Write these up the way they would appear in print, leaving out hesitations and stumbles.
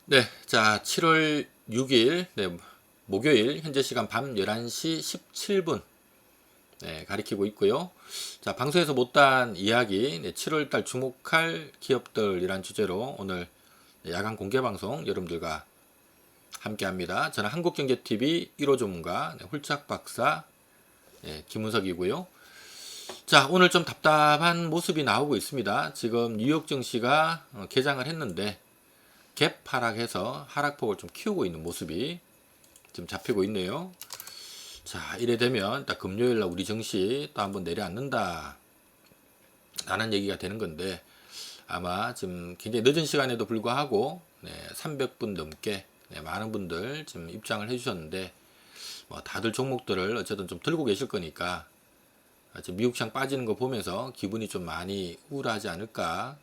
네, 자, 7월 6일, 네, 목요일, 현재 시간 밤 11시 17분, 네, 가리키고 있고요. 자, 방송에서 못다한 이야기, 네, 7월달 주목할 기업들이란 주제로 오늘 야간 공개 방송 여러분들과 함께 합니다. 저는 한국경제TV 1호 전문가, 네, 홀짝 박사, 네, 김은석이고요. 자, 오늘 좀 답답한 모습이 나오고 있습니다. 지금 뉴욕 증시가 개장을 했는데, 갭 하락해서 하락폭을 좀 키우고 있는 모습이 좀 잡히고 있네요. 자, 이래 되면 딱 금요일날 우리 증시 또 한번 내려앉는다 라는 얘기가 되는 건데, 아마 지금 굉장히 늦은 시간에도 불구하고 300분 넘게 많은 분들 지금 입장을 해주셨는데, 뭐 다들 종목들을 어쨌든 좀 들고 계실 거니까 지금 미국 시장 빠지는 거 보면서 기분이 좀 많이 우울하지 않을까.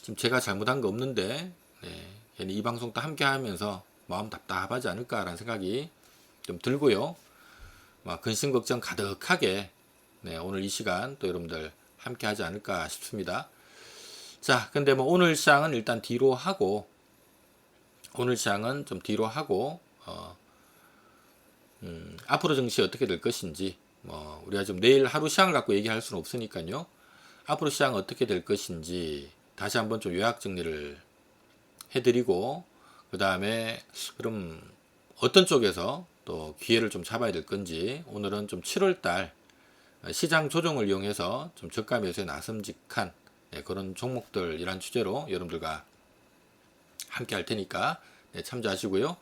지금 제가 잘못한 거 없는데 괜히 이 방송도 함께 하면서 마음 답답하지 않을까라는 생각이 좀 들고요. 근심 걱정 가득하게 오늘 이 시간 또 여러분들 함께 하지 않을까 싶습니다. 자, 근데 뭐 오늘 시장은 일단 뒤로 하고, 오늘 시장은 좀 뒤로 하고, 앞으로 증시 어떻게 될 것인지, 뭐 우리가 지금 내일 하루 시장을 갖고 얘기할 수는 없으니까요. 앞으로 시장 어떻게 될 것인지 다시 한번 좀 요약 정리를 해드리고, 그 다음에 그럼 어떤 쪽에서 또 기회를 좀 잡아야 될 건지, 오늘은 좀 7월달 시장 조정을 이용해서 좀 저가 매수에 나섬직한 그런 종목들이란 주제로 여러분들과 함께 할 테니까 참조하시고요.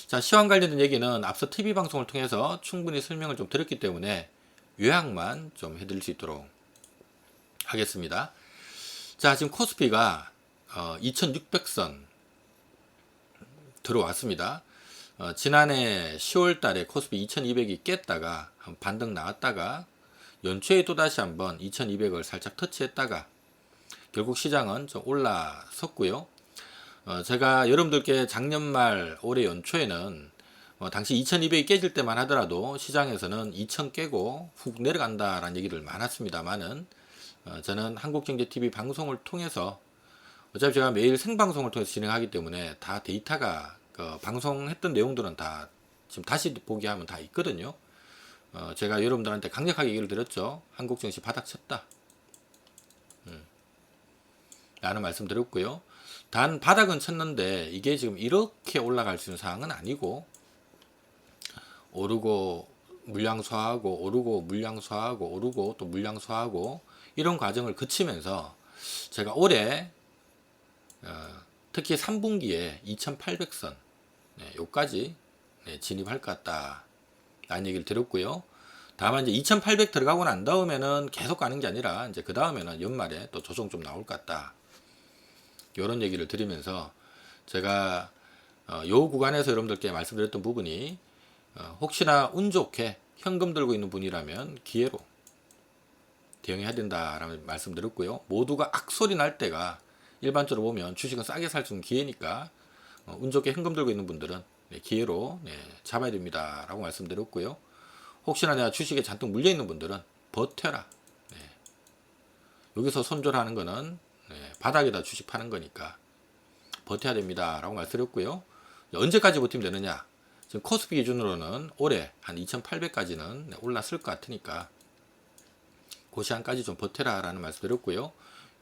자, 시황 관련된 얘기는 앞서 TV 방송을 통해서 충분히 설명을 좀 드렸기 때문에 요약만 좀 해드릴 수 있도록 하겠습니다. 자, 지금 코스피가 2600선 들어왔습니다. 지난해 10월 달에 코스피 2200이 깼다가 반등 나왔다가 연초에 또다시 한번 2200을 살짝 터치했다가 결국 시장은 좀 올라섰고요. 제가 여러분들께 작년 말 올해 연초에는 당시 2200이 깨질 때만 하더라도 시장에서는 2000 깨고 훅 내려간다라는 얘기를 많았습니다만은, 저는 한국경제TV 방송을 통해서 어차피 제가 매일 생방송을 통해서 진행하기 때문에 다 데이터가 방송했던 내용들은 다 지금 다시 보기 하면 다 있거든요. 제가 여러분들한테 강력하게 얘기를 드렸죠. 한국 증시 바닥 쳤다 라는 말씀 드렸고요. 단 바닥은 쳤는데 이게 지금 이렇게 올라갈 수 있는 상황은 아니고, 오르고 물량 소화하고 오르고 물량 소화하고 오르고 또 물량 소화하고 이런 과정을 거치면서 제가 올해 특히 3분기에 2800선 요까지 진입할 것 같다 라는 얘기를 드렸고요. 다만 이제 2800 들어가고 난 다음에는 계속 가는 게 아니라 이제 그 다음에는 연말에 또 조정 좀 나올 것 같다, 이런 얘기를 드리면서 제가 요 구간에서 여러분들께 말씀드렸던 부분이, 혹시나 운 좋게 현금 들고 있는 분이라면 기회로 대응해야 된다라는 말씀드렸고요. 모두가 악소리 날 때가 일반적으로 보면 주식은 싸게 살 수 있는 기회니까 운 좋게 현금 들고 있는 분들은 기회로 잡아야 됩니다 라고 말씀드렸고요. 혹시나 내가 주식에 잔뜩 물려 있는 분들은 버텨라. 여기서 손절하는 거는 바닥에다 주식 파는 거니까 버텨야 됩니다 라고 말씀드렸고요. 언제까지 버티면 되느냐, 지금 코스피 기준으로는 올해 한 2800까지는 올랐을 것 같으니까 그 시간까지 좀 버텨라 라는 말씀 드렸고요.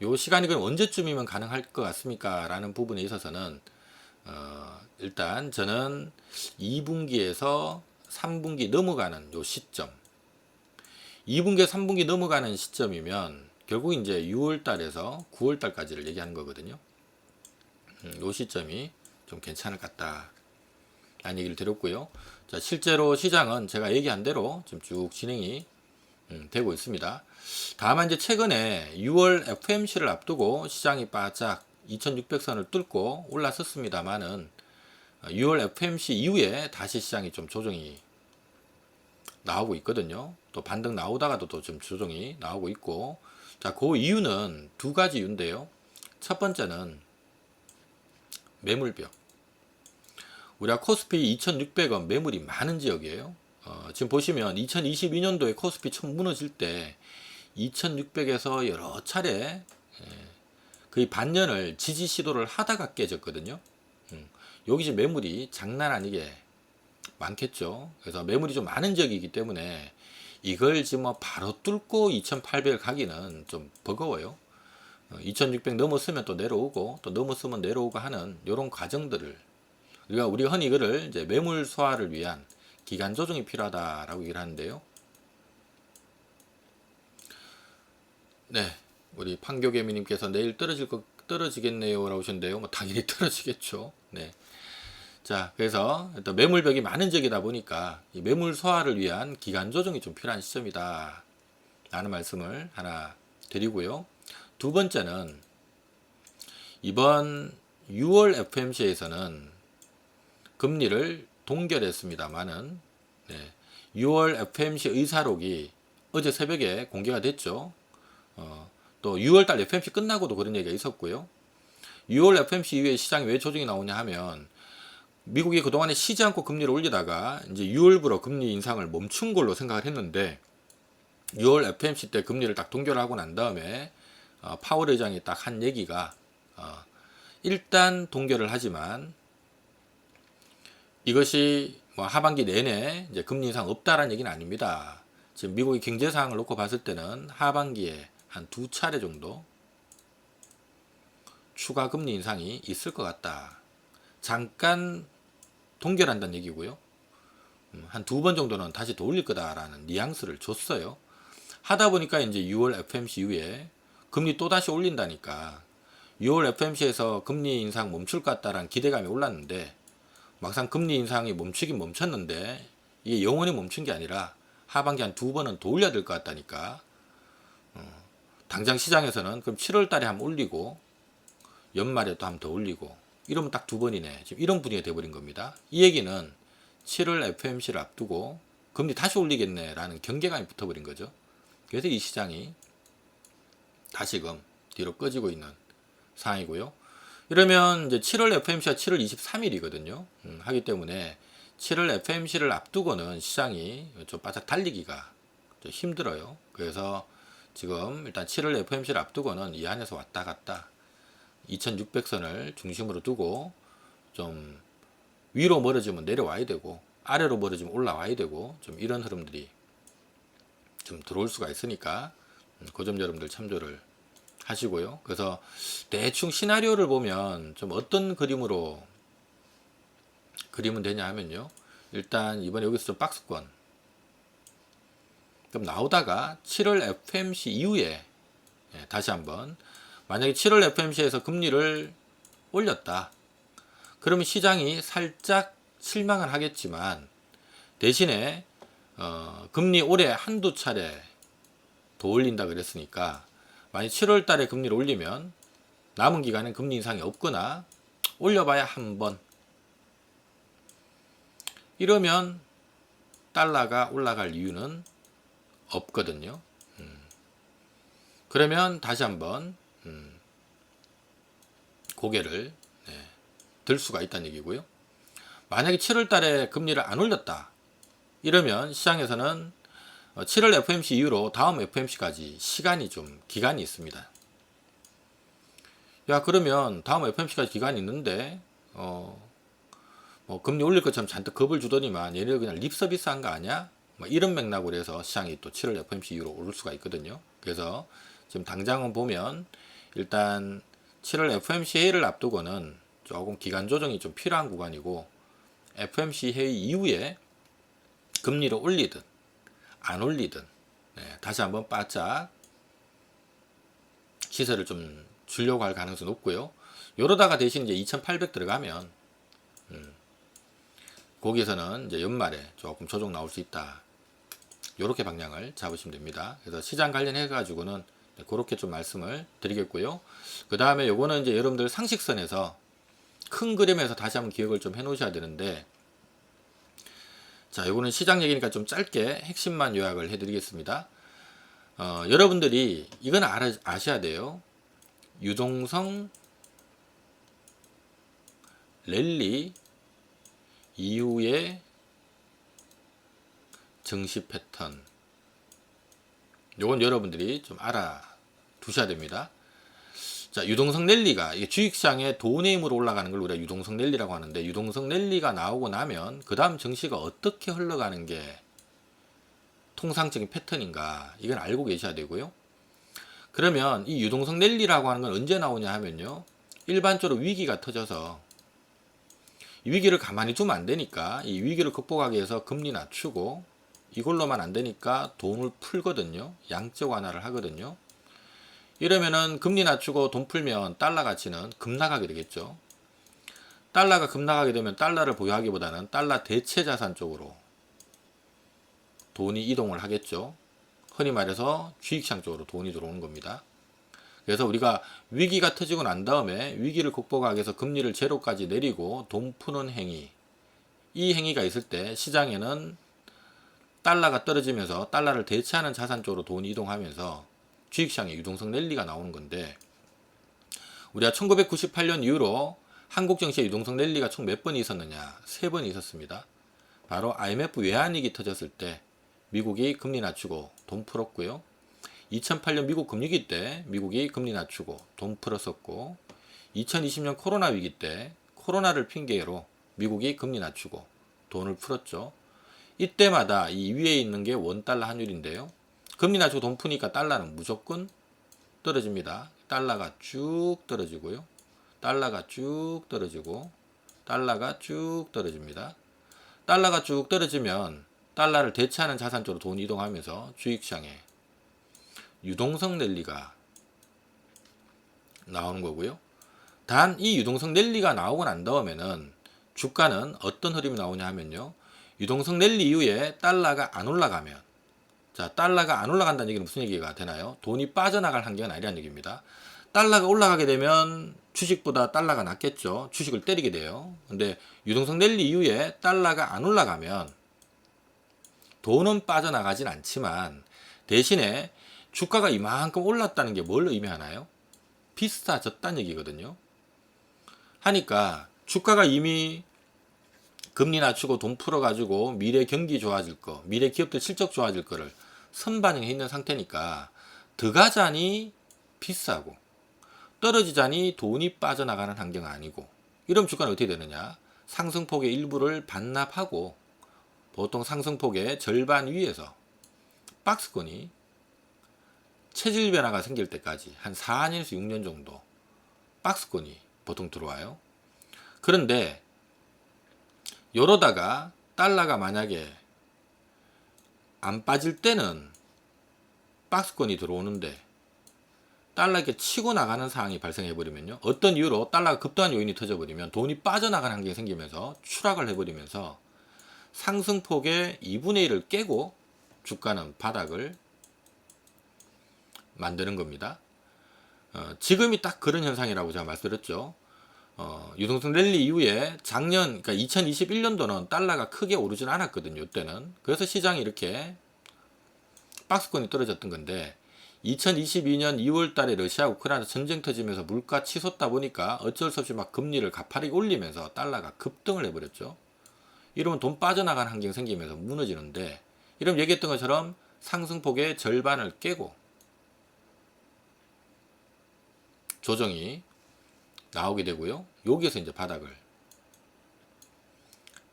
요 시간이 그럼 언제쯤이면 가능할 것 같습니까 라는 부분에 있어서는 일단 저는 2분기에서 3분기 넘어가는 요 시점, 2분기 3분기 넘어가는 시점이면 결국 이제 6월 달에서 9월 달까지를 얘기하는 거거든요. 요 시점이 좀 괜찮을 것 같다 라는 얘기를 드렸고요. 자, 실제로 시장은 제가 얘기한 대로 지금 쭉 진행이 되고 있습니다. 다만 이제 최근에 6월 FMC를 앞두고 시장이 바짝 2600선을 뚫고 올랐었습니다만은 6월 FMC 이후에 다시 시장이 좀 조정이 나오고 있거든요. 또 반등 나오다가도 또 좀 조정이 나오고 있고, 자, 그 이유는 두 가지 이유인데요. 첫 번째는 매물벽. 우리가 코스피 2600은 매물이 많은 지역이에요. 지금 보시면 2022년도에 코스피 처음 무너질 때 2600에서 여러 차례 거의 반년을 지지 시도를 하다가 깨졌거든요. 여기 지금 매물이 장난 아니게 많겠죠. 그래서 매물이 좀 많은 지역이기 때문에 이걸 지금 뭐 바로 뚫고 2800 가기는 좀 버거워요. 2600 넘었으면 또 내려오고 또 넘었으면 내려오고 하는 이런 과정들을 우리가 흔히 이거를 이제 매물 소화를 위한 기간 조정이 필요하다라고 얘기를 하는데요. 네, 우리 판교개미님께서 내일 떨어지겠네요 라고 하셨는데요. 뭐 당연히 떨어지겠죠. 네. 자, 그래서 또 매물벽이 많은 지역이다 보니까 이 매물 소화를 위한 기간 조정이 좀 필요한 시점이다 라는 말씀을 하나 드리고요. 두 번째는 이번 6월 FMC에서는 금리를 동결했습니다만은 6월 FMC 의사록이 어제 새벽에 공개가 됐죠. 또 6월달 FMC 끝나고도 그런 얘기가 있었고요. 6월 FMC 이후에 시장이 왜 조정이 나오냐 하면 미국이 그동안에 쉬지 않고 금리를 올리다가 이제 6월부로 금리 인상을 멈춘 걸로 생각을 했는데 6월 FMC 때 금리를 딱 동결하고 난 다음에 파월 의장이 딱 한 얘기가 일단 동결을 하지만 이것이 뭐 하반기 내내 이제 금리 인상 없다라는 얘기는 아닙니다. 지금 미국의 경제 상황을 놓고 봤을 때는 하반기에 한 2차례 정도 추가 금리 인상이 있을 것 같다. 잠깐 동결한다는 얘기고요. 한 2번 정도는 다시 더 올릴 거다라는 뉘앙스를 줬어요. 하다 보니까 이제 6월 FMC 이후에 금리 또 다시 올린다니까 6월 FMC에서 금리 인상 멈출 것 같다라는 기대감이 올랐는데 막상 금리 인상이 멈추긴 멈췄는데 이게 영원히 멈춘 게 아니라 하반기 한 2번은 더 올려야 될 것 같다니까 당장 시장에서는 그럼 7월 달에 한번 올리고 연말에 또 한번 더 올리고 이러면 딱 2번이네. 지금 이런 분위기가 돼버린 겁니다. 이 얘기는 7월 FMC를 앞두고 금리 다시 올리겠네 라는 경계감이 붙어버린 거죠. 그래서 이 시장이 다시금 뒤로 꺼지고 있는 상황이고요. 이러면 이제 7월 FMC가 7월 23일이거든요. 하기 때문에 7월 FMC를 앞두고는 시장이 좀 바짝 달리기가 좀 힘들어요. 그래서 지금 일단 7월 FMC를 앞두고는 이 안에서 왔다 갔다 2600선을 중심으로 두고 좀 위로 멀어지면 내려와야 되고 아래로 멀어지면 올라와야 되고 좀 이런 흐름들이 좀 들어올 수가 있으니까 그 점 여러분들 참조를 하시고요. 그래서 대충 시나리오를 보면 좀 어떤 그림으로 그리면 되냐 하면요. 일단 이번에 여기서 좀 박스권 그럼 나오다가 7월 FMC 이후에 다시 한번 만약에 7월 FMC에서 금리를 올렸다. 그러면 시장이 살짝 실망을 하겠지만 대신에 금리 올해 한두 차례 더 올린다 그랬으니까 만약 7월 달에 금리를 올리면 남은 기간엔 금리 인상이 없거나 올려봐야 한 번 이러면 달러가 올라갈 이유는 없거든요. 그러면 다시 한번 고개를 들 수가 있다는 얘기고요. 만약에 7월 달에 금리를 안 올렸다. 이러면 시장에서는 7월 FMC 이후로 다음 FMC까지 시간이 좀 기간이 있습니다. 야 그러면 다음 FMC까지 기간이 있는데 뭐 금리 올릴 것처럼 잔뜩 겁을 주더니만 얘네들 그냥 립 서비스 한 거 아니야? 뭐 이런 맥락으로 해서 시장이 또 7월 FMC 이후로 오를 수가 있거든요. 그래서 지금 당장은 보면 일단 7월 FMC 회의를 앞두고는 조금 기간 조정이 좀 필요한 구간이고 FMC 회의 이후에 금리를 올리든 안 올리든 다시 한번 바짝 시세를 좀 주려고 할 가능성이 높고요. 요러다가 대신 이제 2800 들어가면 거기에서는 이제 연말에 조금 조정 나올 수 있다. 요렇게 방향을 잡으시면 됩니다. 그래서 시장 관련해 가지고는 그렇게 좀 말씀을 드리겠고요. 그 다음에 요거는 이제 여러분들 상식선에서 큰 그림에서 다시 한번 기억을 좀 해 놓으셔야 되는데 자, 요거는 시장 얘기니까 좀 짧게 핵심만 요약을 해 드리겠습니다. 여러분들이 이건 아셔야 돼요. 유동성 랠리 이후의 증시 패턴 요건 여러분들이 좀 알아두셔야 됩니다. 자, 유동성 랠리가 이게 주식시장의 돈의 힘으로 올라가는 걸 우리가 유동성 랠리라고 하는데, 유동성 랠리가 나오고 나면 그 다음 증시가 어떻게 흘러가는 게 통상적인 패턴인가, 이건 알고 계셔야 되고요. 그러면 이 유동성 랠리라고 하는 건 언제 나오냐 하면요, 일반적으로 위기가 터져서, 이 위기를 가만히 두면 안 되니까 이 위기를 극복하기 위해서 금리 낮추고, 이걸로만 안 되니까 돈을 풀거든요. 양적 완화를 하거든요. 이러면은 금리 낮추고 돈 풀면 달러 가치는 급락하게 되겠죠. 달러가 급락하게 되면 달러를 보유하기보다는 달러 대체 자산 쪽으로 돈이 이동을 하겠죠. 흔히 말해서 주식시장 쪽으로 돈이 들어오는 겁니다. 그래서 우리가 위기가 터지고 난 다음에 위기를 극복하기 위해서 금리를 제로까지 내리고 돈 푸는 행위, 이 행위가 있을 때 시장에는 달러가 떨어지면서 달러를 대체하는 자산 쪽으로 돈이 이동하면서 주식시장에 유동성 랠리가 나오는 건데, 우리가 1998년 이후로 한국 증시의 유동성 랠리가 총 몇 번이 있었느냐? 3번이 있었습니다. 바로 IMF 외환위기 터졌을 때 미국이 금리 낮추고 돈 풀었고요. 2008년 미국 금리위기 때 미국이 금리 낮추고 돈 풀었었고, 2020년 코로나 위기 때 코로나를 핑계로 미국이 금리 낮추고 돈을 풀었죠. 이때마다 이 위에 있는 게 원달러 환율인데요. 금리 낮추고 돈 푸니까 달러는 무조건 떨어집니다. 달러가 쭉 떨어지고요. 달러가 쭉 떨어지고, 달러가 쭉 떨어집니다. 달러가 쭉 떨어지면 달러를 대체하는 자산 쪽으로 돈이 이동하면서 주식시장에 유동성 랠리가 나오는 거고요. 단 이 유동성 랠리가 나오고 난 다음에는 주가는 어떤 흐름이 나오냐 하면요, 유동성 랠리 이후에 달러가 안 올라가면, 자, 달러가 안 올라간다는 얘기는 무슨 얘기가 되나요? 돈이 빠져나갈 한계가 아니라는 얘기입니다. 달러가 올라가게 되면 주식보다 달러가 낫겠죠. 주식을 때리게 돼요. 근데 유동성 랠리 이후에 달러가 안 올라가면 돈은 빠져나가진 않지만 대신에 주가가 이만큼 올랐다는 게 뭘 의미하나요? 비싸졌다는 얘기거든요. 하니까 주가가 이미 금리 낮추고 돈 풀어가지고 미래 경기 좋아질 거, 미래 기업들 실적 좋아질 거를 선반영해 있는 상태니까 들어가자니 비싸고 떨어지자니 돈이 빠져나가는 환경은 아니고, 이런 주가는 어떻게 되느냐? 상승폭의 일부를 반납하고 보통 상승폭의 절반 위에서 박스권이 체질 변화가 생길 때까지 한 4년에서 6년 정도 박스권이 보통 들어와요. 그런데 이러다가 달러가 만약에 안 빠질 때는 박스권이 들어오는데 달러 이렇게 치고 나가는 상황이 발생해버리면요, 어떤 이유로 달러가 급등한 요인이 터져버리면 돈이 빠져나가는 환경이 생기면서 추락을 해버리면서 상승폭의 2분의 1을 깨고 주가는 바닥을 만드는 겁니다. 지금이 딱 그런 현상이라고 제가 말씀드렸죠. 유동성 랠리 이후에 작년, 그러니까 2021년도는 달러가 크게 오르진 않았거든요. 이때는. 그래서 시장이 이렇게 박스권이 떨어졌던 건데, 2022년 2월 달에 러시아 우크라이나 전쟁 터지면서 물가 치솟다 보니까 어쩔 수 없이 막 금리를 가파르게 올리면서 달러가 급등을 해버렸죠. 이러면 돈 빠져나가는 환경이 생기면서 무너지는데, 이러면 얘기했던 것처럼 상승폭의 절반을 깨고 조정이 나오게 되고요. 여기에서 이제 바닥을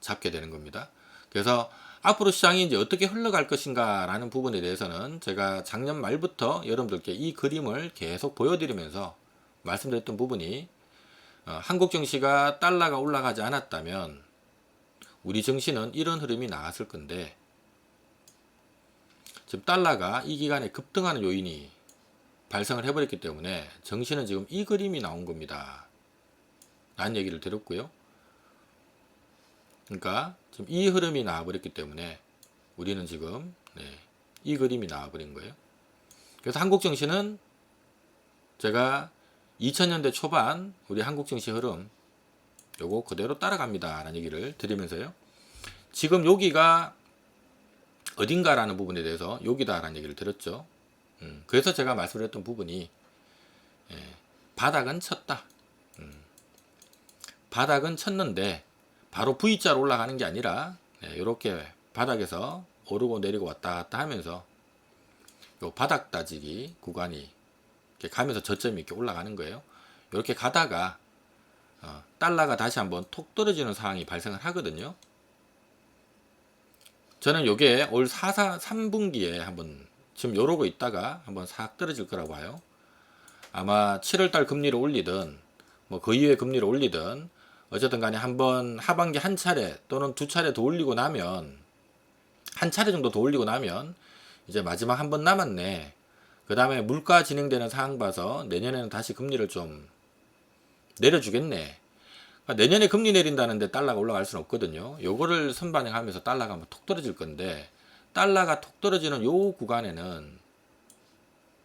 잡게 되는 겁니다. 그래서 앞으로 시장이 이제 어떻게 흘러갈 것인가 라는 부분에 대해서는 제가 작년 말부터 여러분들께 이 그림을 계속 보여드리면서 말씀드렸던 부분이, 한국 증시가 달러가 올라가지 않았다면 우리 증시는 이런 흐름이 나왔을 건데, 지금 달러가 이 기간에 급등하는 요인이 발생을 해버렸기 때문에 증시는 지금 이 그림이 나온 겁니다 라는 얘기를 드렸고요. 그러니까 지금 이 흐름이 나와버렸기 때문에 우리는 지금 이 그림이 나와버린 거예요. 그래서 한국 증시는 제가 2000년대 초반 우리 한국 증시 흐름 요거 그대로 따라갑니다 라는 얘기를 드리면서요, 지금 여기가 어딘가라는 부분에 대해서 여기다 라는 얘기를 드렸죠. 그래서 제가 말씀드렸던 부분이, 바닥은 쳤다. 바닥은 쳤는데 바로 V자로 올라가는 게 아니라 이렇게 바닥에서 오르고 내리고 왔다 갔다 하면서 요 바닥 따지기 구간이 이렇게 가면서 저점이 이렇게 올라가는 거예요. 이렇게 가다가 달러가 다시 한번 톡 떨어지는 상황이 발생을 하거든요. 저는 요게 올 3분기에 한번 지금 요러고 있다가 한번 싹 떨어질 거라고 봐요. 아마 7월달 금리를 올리든 뭐 그 이후에 금리를 올리든 어쨌든 간에 한번 하반기 한 차례 또는 두 차례 더 올리고 나면 한 차례 정도 더 올리고 나면 이제 마지막 한 번 남았네. 그 다음에 물가 진행되는 상황 봐서 내년에는 다시 금리를 좀 내려주겠네. 그러니까 내년에 금리 내린다는데 달러가 올라갈 수는 없거든요. 요거를 선반영하면서 달러가 한번 톡 떨어질 건데, 달러가 톡 떨어지는 요 구간에는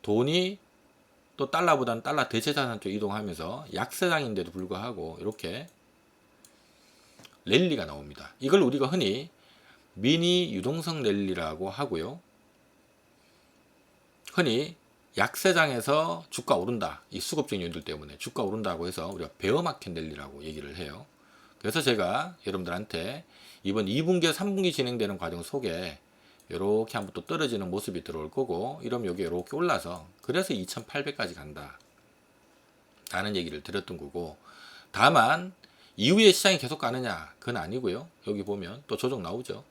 돈이 또 달러보다는 달러 대체자산 쪽 이동하면서 약세장인데도 불구하고 이렇게 랠리가 나옵니다. 이걸 우리가 흔히 미니 유동성 랠리라고 하고요. 흔히 약세장에서 주가 오른다. 이 수급적인 요인들 때문에 주가 오른다고 해서 우리가 베어마켓 랠리라고 얘기를 해요. 그래서 제가 여러분들한테 이번 2분기, 3분기 진행되는 과정 속에 이렇게 한번 또 떨어지는 모습이 들어올 거고, 이러면 여기 이렇게 올라서 그래서 2800까지 간다 라는 얘기를 드렸던 거고, 다만 이후에 시장이 계속 가느냐 그건 아니고요. 여기 보면 또 조정 나오죠.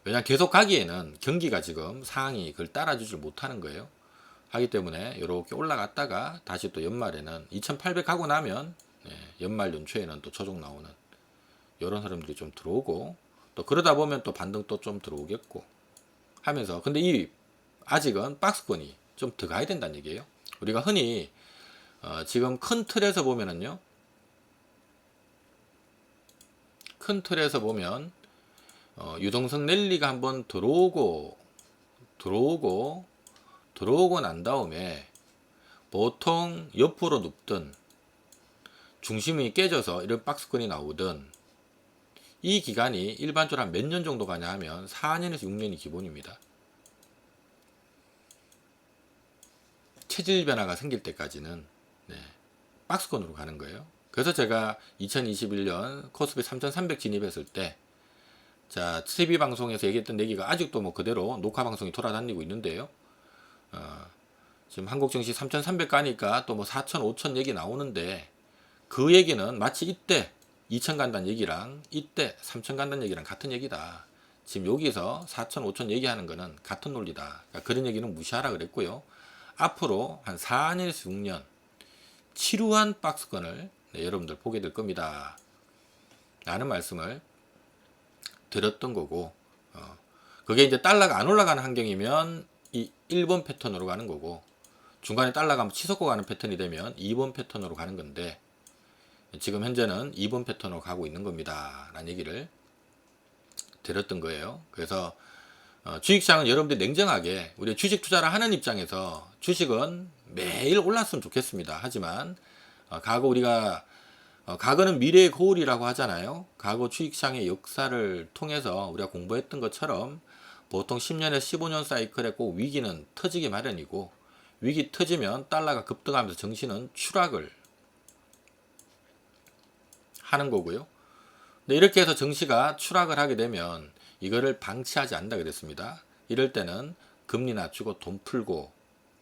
왜냐하면 계속 가기에는 경기가 지금 상황이 그걸 따라주질 못하는 거예요. 하기 때문에 이렇게 올라갔다가 다시 또 연말에는 2800 하고 나면 연말 연초에는 또 조정 나오는 이런 흐름들이 좀 들어오고, 또 그러다 보면 또 반등 또 좀 들어오겠고 하면서, 근데 이 아직은 박스권이 좀 더 가야 된다는 얘기예요. 우리가 흔히 지금 큰 틀에서 보면은요, 큰 틀에서 보면 유동성 랠리가 한번 들어오고 난 다음에 보통 옆으로 눕든 중심이 깨져서 이런 박스권이 나오든 이 기간이 일반적으로 한 몇 년 정도 가냐 하면 4년에서 6년이 기본입니다. 체질 변화가 생길 때까지는 박스권으로 가는 거예요. 그래서 제가 2021년 코스피 3300 진입했을 때, 자, TV 방송에서 얘기했던 얘기가 아직도 뭐 그대로 녹화 방송이 돌아다니고 있는데요. 지금 한국 증시 3300 가니까 또 뭐 4000, 5000 얘기 나오는데, 그 얘기는 마치 이때 2000 간다는 얘기랑 이때 3000 간다는 얘기랑 같은 얘기다. 지금 여기서 4000, 5000 얘기하는 거는 같은 논리다. 그러니까 그런 얘기는 무시하라 그랬고요. 앞으로 한 4년에서 6년 치루한 박스권을 여러분들 보게 될 겁니다 라는 말씀을 드렸던 거고, 그게 이제 달러가 안 올라가는 환경이면 이 1번 패턴으로 가는 거고, 중간에 달러가 한번 치솟고 가는 패턴이 되면 2번 패턴으로 가는 건데, 지금 현재는 2번 패턴으로 가고 있는 겁니다 라는 얘기를 드렸던 거예요. 그래서 주식시장은 여러분들이 냉정하게, 우리 주식 투자를 하는 입장에서 주식은 매일 올랐으면 좋겠습니다. 하지만 과거 우리가 과거는 미래의 거울이라고 하잖아요. 과거 주식시장의 역사를 통해서 우리가 공부했던 것처럼 보통 10년에서 15년 사이클에 꼭 위기는 터지기 마련이고, 위기 터지면 달러가 급등하면서 증시는 추락을 하는 거고요. 근데 이렇게 해서 증시가 추락을 하게 되면 이거를 방치하지 않는다 그랬습니다. 이럴 때는 금리 낮추고 돈 풀고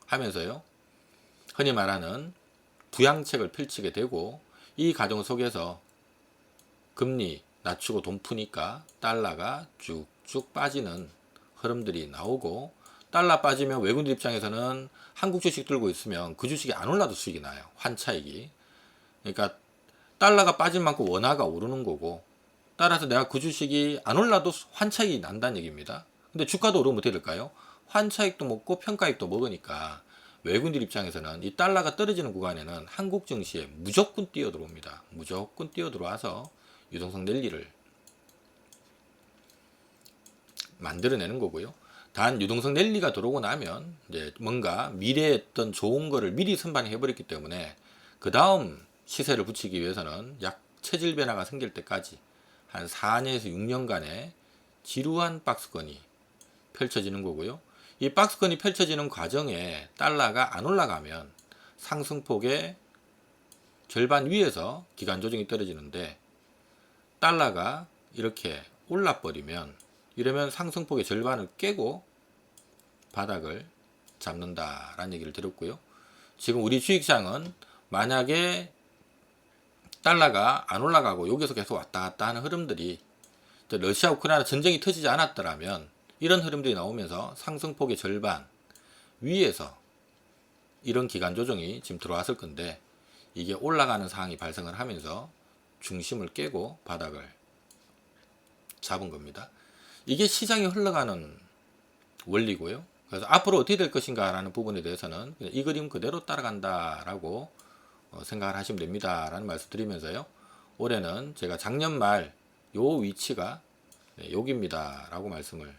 하면서요, 흔히 말하는 부양책을 펼치게 되고, 이 과정 속에서 금리 낮추고 돈 푸니까 달러가 쭉쭉 빠지는 흐름들이 나오고, 달러 빠지면 외국인 입장에서는 한국 주식 들고 있으면 그 주식이 안 올라도 수익이 나요. 환차익이. 그러니까 달러가 빠진 만큼 원화가 오르는 거고, 따라서 내가 그 주식이 안 올라도 환차익이 난다는 얘기입니다. 근데 주가도 오르면 어떻게 될까요? 환차익도 먹고 평가익도 먹으니까 외국인들 입장에서는 이 달러가 떨어지는 구간에는 한국 증시에 무조건 뛰어들어옵니다. 무조건 뛰어들어와서 유동성 랠리를 만들어내는 거고요. 단 유동성 랠리가 들어오고 나면 이제 뭔가 미래에 어떤 좋은 거를 미리 선반해 버렸기 때문에 그 다음 시세를 붙이기 위해서는 약 체질 변화가 생길 때까지 한 4년에서 6년간의 지루한 박스권이 펼쳐지는 거고요. 이 박스권이 펼쳐지는 과정에 달러가 안 올라가면 상승폭의 절반 위에서 기간 조정이 떨어지는데, 달러가 이렇게 올라버리면, 이러면 상승폭의 절반을 깨고 바닥을 잡는다라는 얘기를 드렸고요. 지금 우리 주식시장은 만약에 달러가 안 올라가고 여기서 계속 왔다 갔다 하는 흐름들이 러시아 우크라이나 전쟁이 터지지 않았더라면 이런 흐름들이 나오면서 상승폭의 절반 위에서 이런 기간 조정이 지금 들어왔을 건데, 이게 올라가는 상황이 발생을 하면서 중심을 깨고 바닥을 잡은 겁니다. 이게 시장이 흘러가는 원리고요. 그래서 앞으로 어떻게 될 것인가 라는 부분에 대해서는 이 그림 그대로 따라간다 라고 생각을 하시면 됩니다 라는 말씀 드리면서요, 올해는 제가 작년 말 요 위치가 여기입니다 라고 말씀을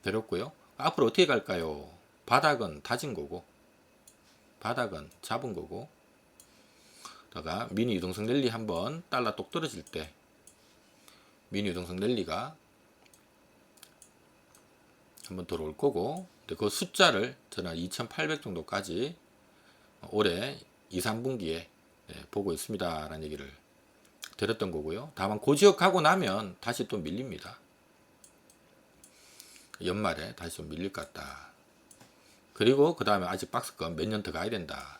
드렸고요. 앞으로 어떻게 갈까요? 바닥은 다진 거고, 바닥은 잡은 거고, 다가 미니 유동성 랠리 한번 달러 똑 떨어질 때 미니 유동성 랠리가 한번 들어올 거고, 그 숫자를 저는 2800 정도까지 올해 2, 3분기에 보고 있습니다 라는 얘기를 드렸던 거고요. 다만 그 지역 가고 나면 다시 또 밀립니다. 연말에 다시 좀 밀릴 것 같다. 그리고 그 다음에 아직 박스권 몇 년 더 가야 된다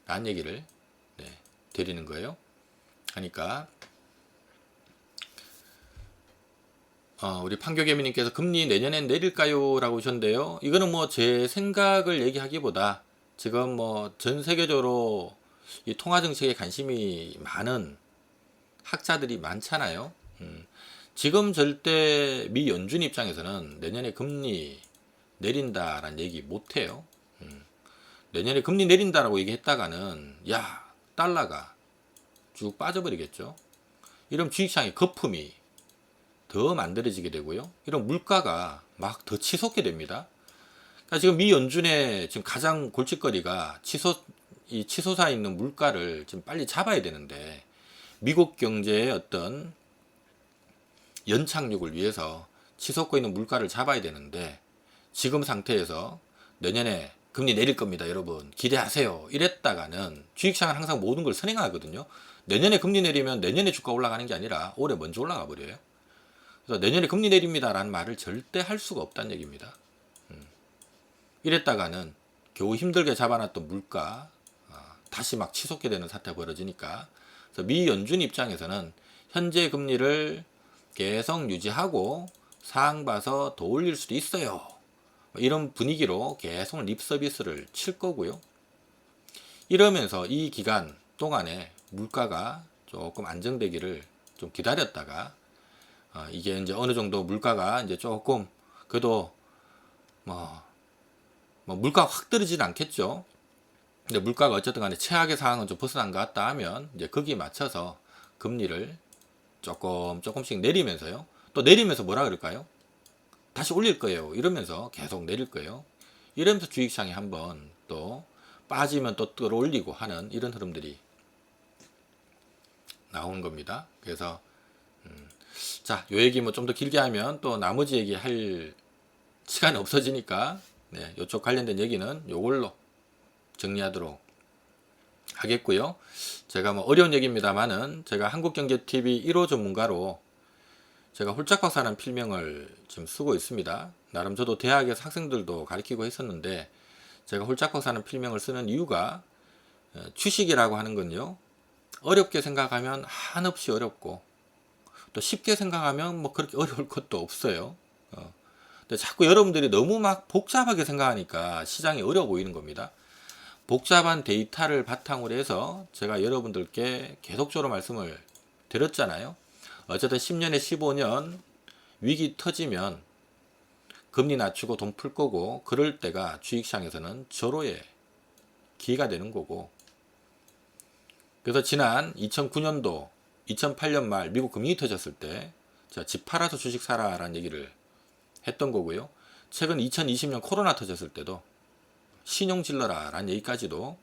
라는 얘기를 드리는 거예요. 하니까 우리 판교개미님께서 금리 내년엔 내릴까요? 라고 하셨는데요. 이거는 뭐 제 생각을 얘기하기보다 지금 뭐 전 세계적으로 이 통화정책에 관심이 많은 학자들이 많잖아요. 지금 절대 미 연준 입장에서는 내년에 금리 내린다라는 얘기 못해요. 내년에 금리 내린다라고 얘기했다가는 야 달러가 쭉 빠져버리겠죠. 이런 주식시장의 거품이 더 만들어지게 되고요. 이런 물가가 막 더 치솟게 됩니다. 그러니까 지금 미 연준의 지금 가장 골칫거리가 치솟아 있는 물가를 좀 빨리 잡아야 되는데, 미국 경제의 어떤 연착륙을 위해서 치솟고 있는 물가를 잡아야 되는데, 지금 상태에서 내년에 금리 내릴 겁니다 여러분 기대하세요 이랬다가는 주식시장은 항상 모든 걸 선행하거든요. 내년에 금리 내리면 내년에 주가 올라가는 게 아니라 올해 먼저 올라가 버려요. 그래서 내년에 금리 내립니다 라는 말을 절대 할 수가 없다는 얘기입니다. 이랬다가는 겨우 힘들게 잡아놨던 물가 다시 막 치솟게 되는 사태가 벌어지니까, 그래서 미 연준 입장에서는 현재 금리를 계속 유지하고 상황 봐서 더 올릴 수도 있어요 이런 분위기로 계속 립 서비스를 칠 거고요. 이러면서 이 기간 동안에 물가가 조금 안정되기를 좀 기다렸다가 이게 이제 어느 정도 물가가 이제 조금 그래도 뭐 물가가 확 떨어지진 않겠죠. 근데 물가가 어쨌든 간에 최악의 상황은 좀 벗어난 것 같다 하면 이제 거기에 맞춰서 금리를 조금씩 내리면서요. 또 내리면서 뭐라 그럴까요? 다시 올릴 거예요. 이러면서 계속 내릴 거예요. 이러면서 주식시장이 한번 또 빠지면 또 끌어올리고 하는 이런 흐름들이 나오는 겁니다. 그래서 자, 요 얘기 뭐 좀 더 길게 하면 또 나머지 얘기 할 시간이 없어지니까 요쪽 관련된 얘기는 요걸로 정리하도록 하겠고요. 제가 뭐 어려운 얘기입니다만은 제가 한국경제TV 1호 전문가로 제가 홀짝박사라는 필명을 지금 쓰고 있습니다. 나름 저도 대학에서 학생들도 가르치고 했었는데, 제가 홀짝박사라는 필명을 쓰는 이유가 주식이라고 하는 건요, 어렵게 생각하면 한없이 어렵고 또 쉽게 생각하면 뭐 그렇게 어려울 것도 없어요. 근데 자꾸 여러분들이 너무 막 복잡하게 생각하니까 시장이 어려워 보이는 겁니다. 복잡한 데이터를 바탕으로 해서 제가 여러분들께 계속적으로 말씀을 드렸잖아요. 어쨌든 10년에 15년 위기 터지면 금리 낮추고 돈 풀 거고, 그럴 때가 주식시장에서는 절호의 기회가 되는 거고, 그래서 지난 2009년도 2008년 말 미국 금리 터졌을 때 제가 집 팔아서 주식 사라 라는 얘기를 했던 거고요. 최근 2020년 코로나 터졌을 때도 신용 질러라 라는 얘기까지도,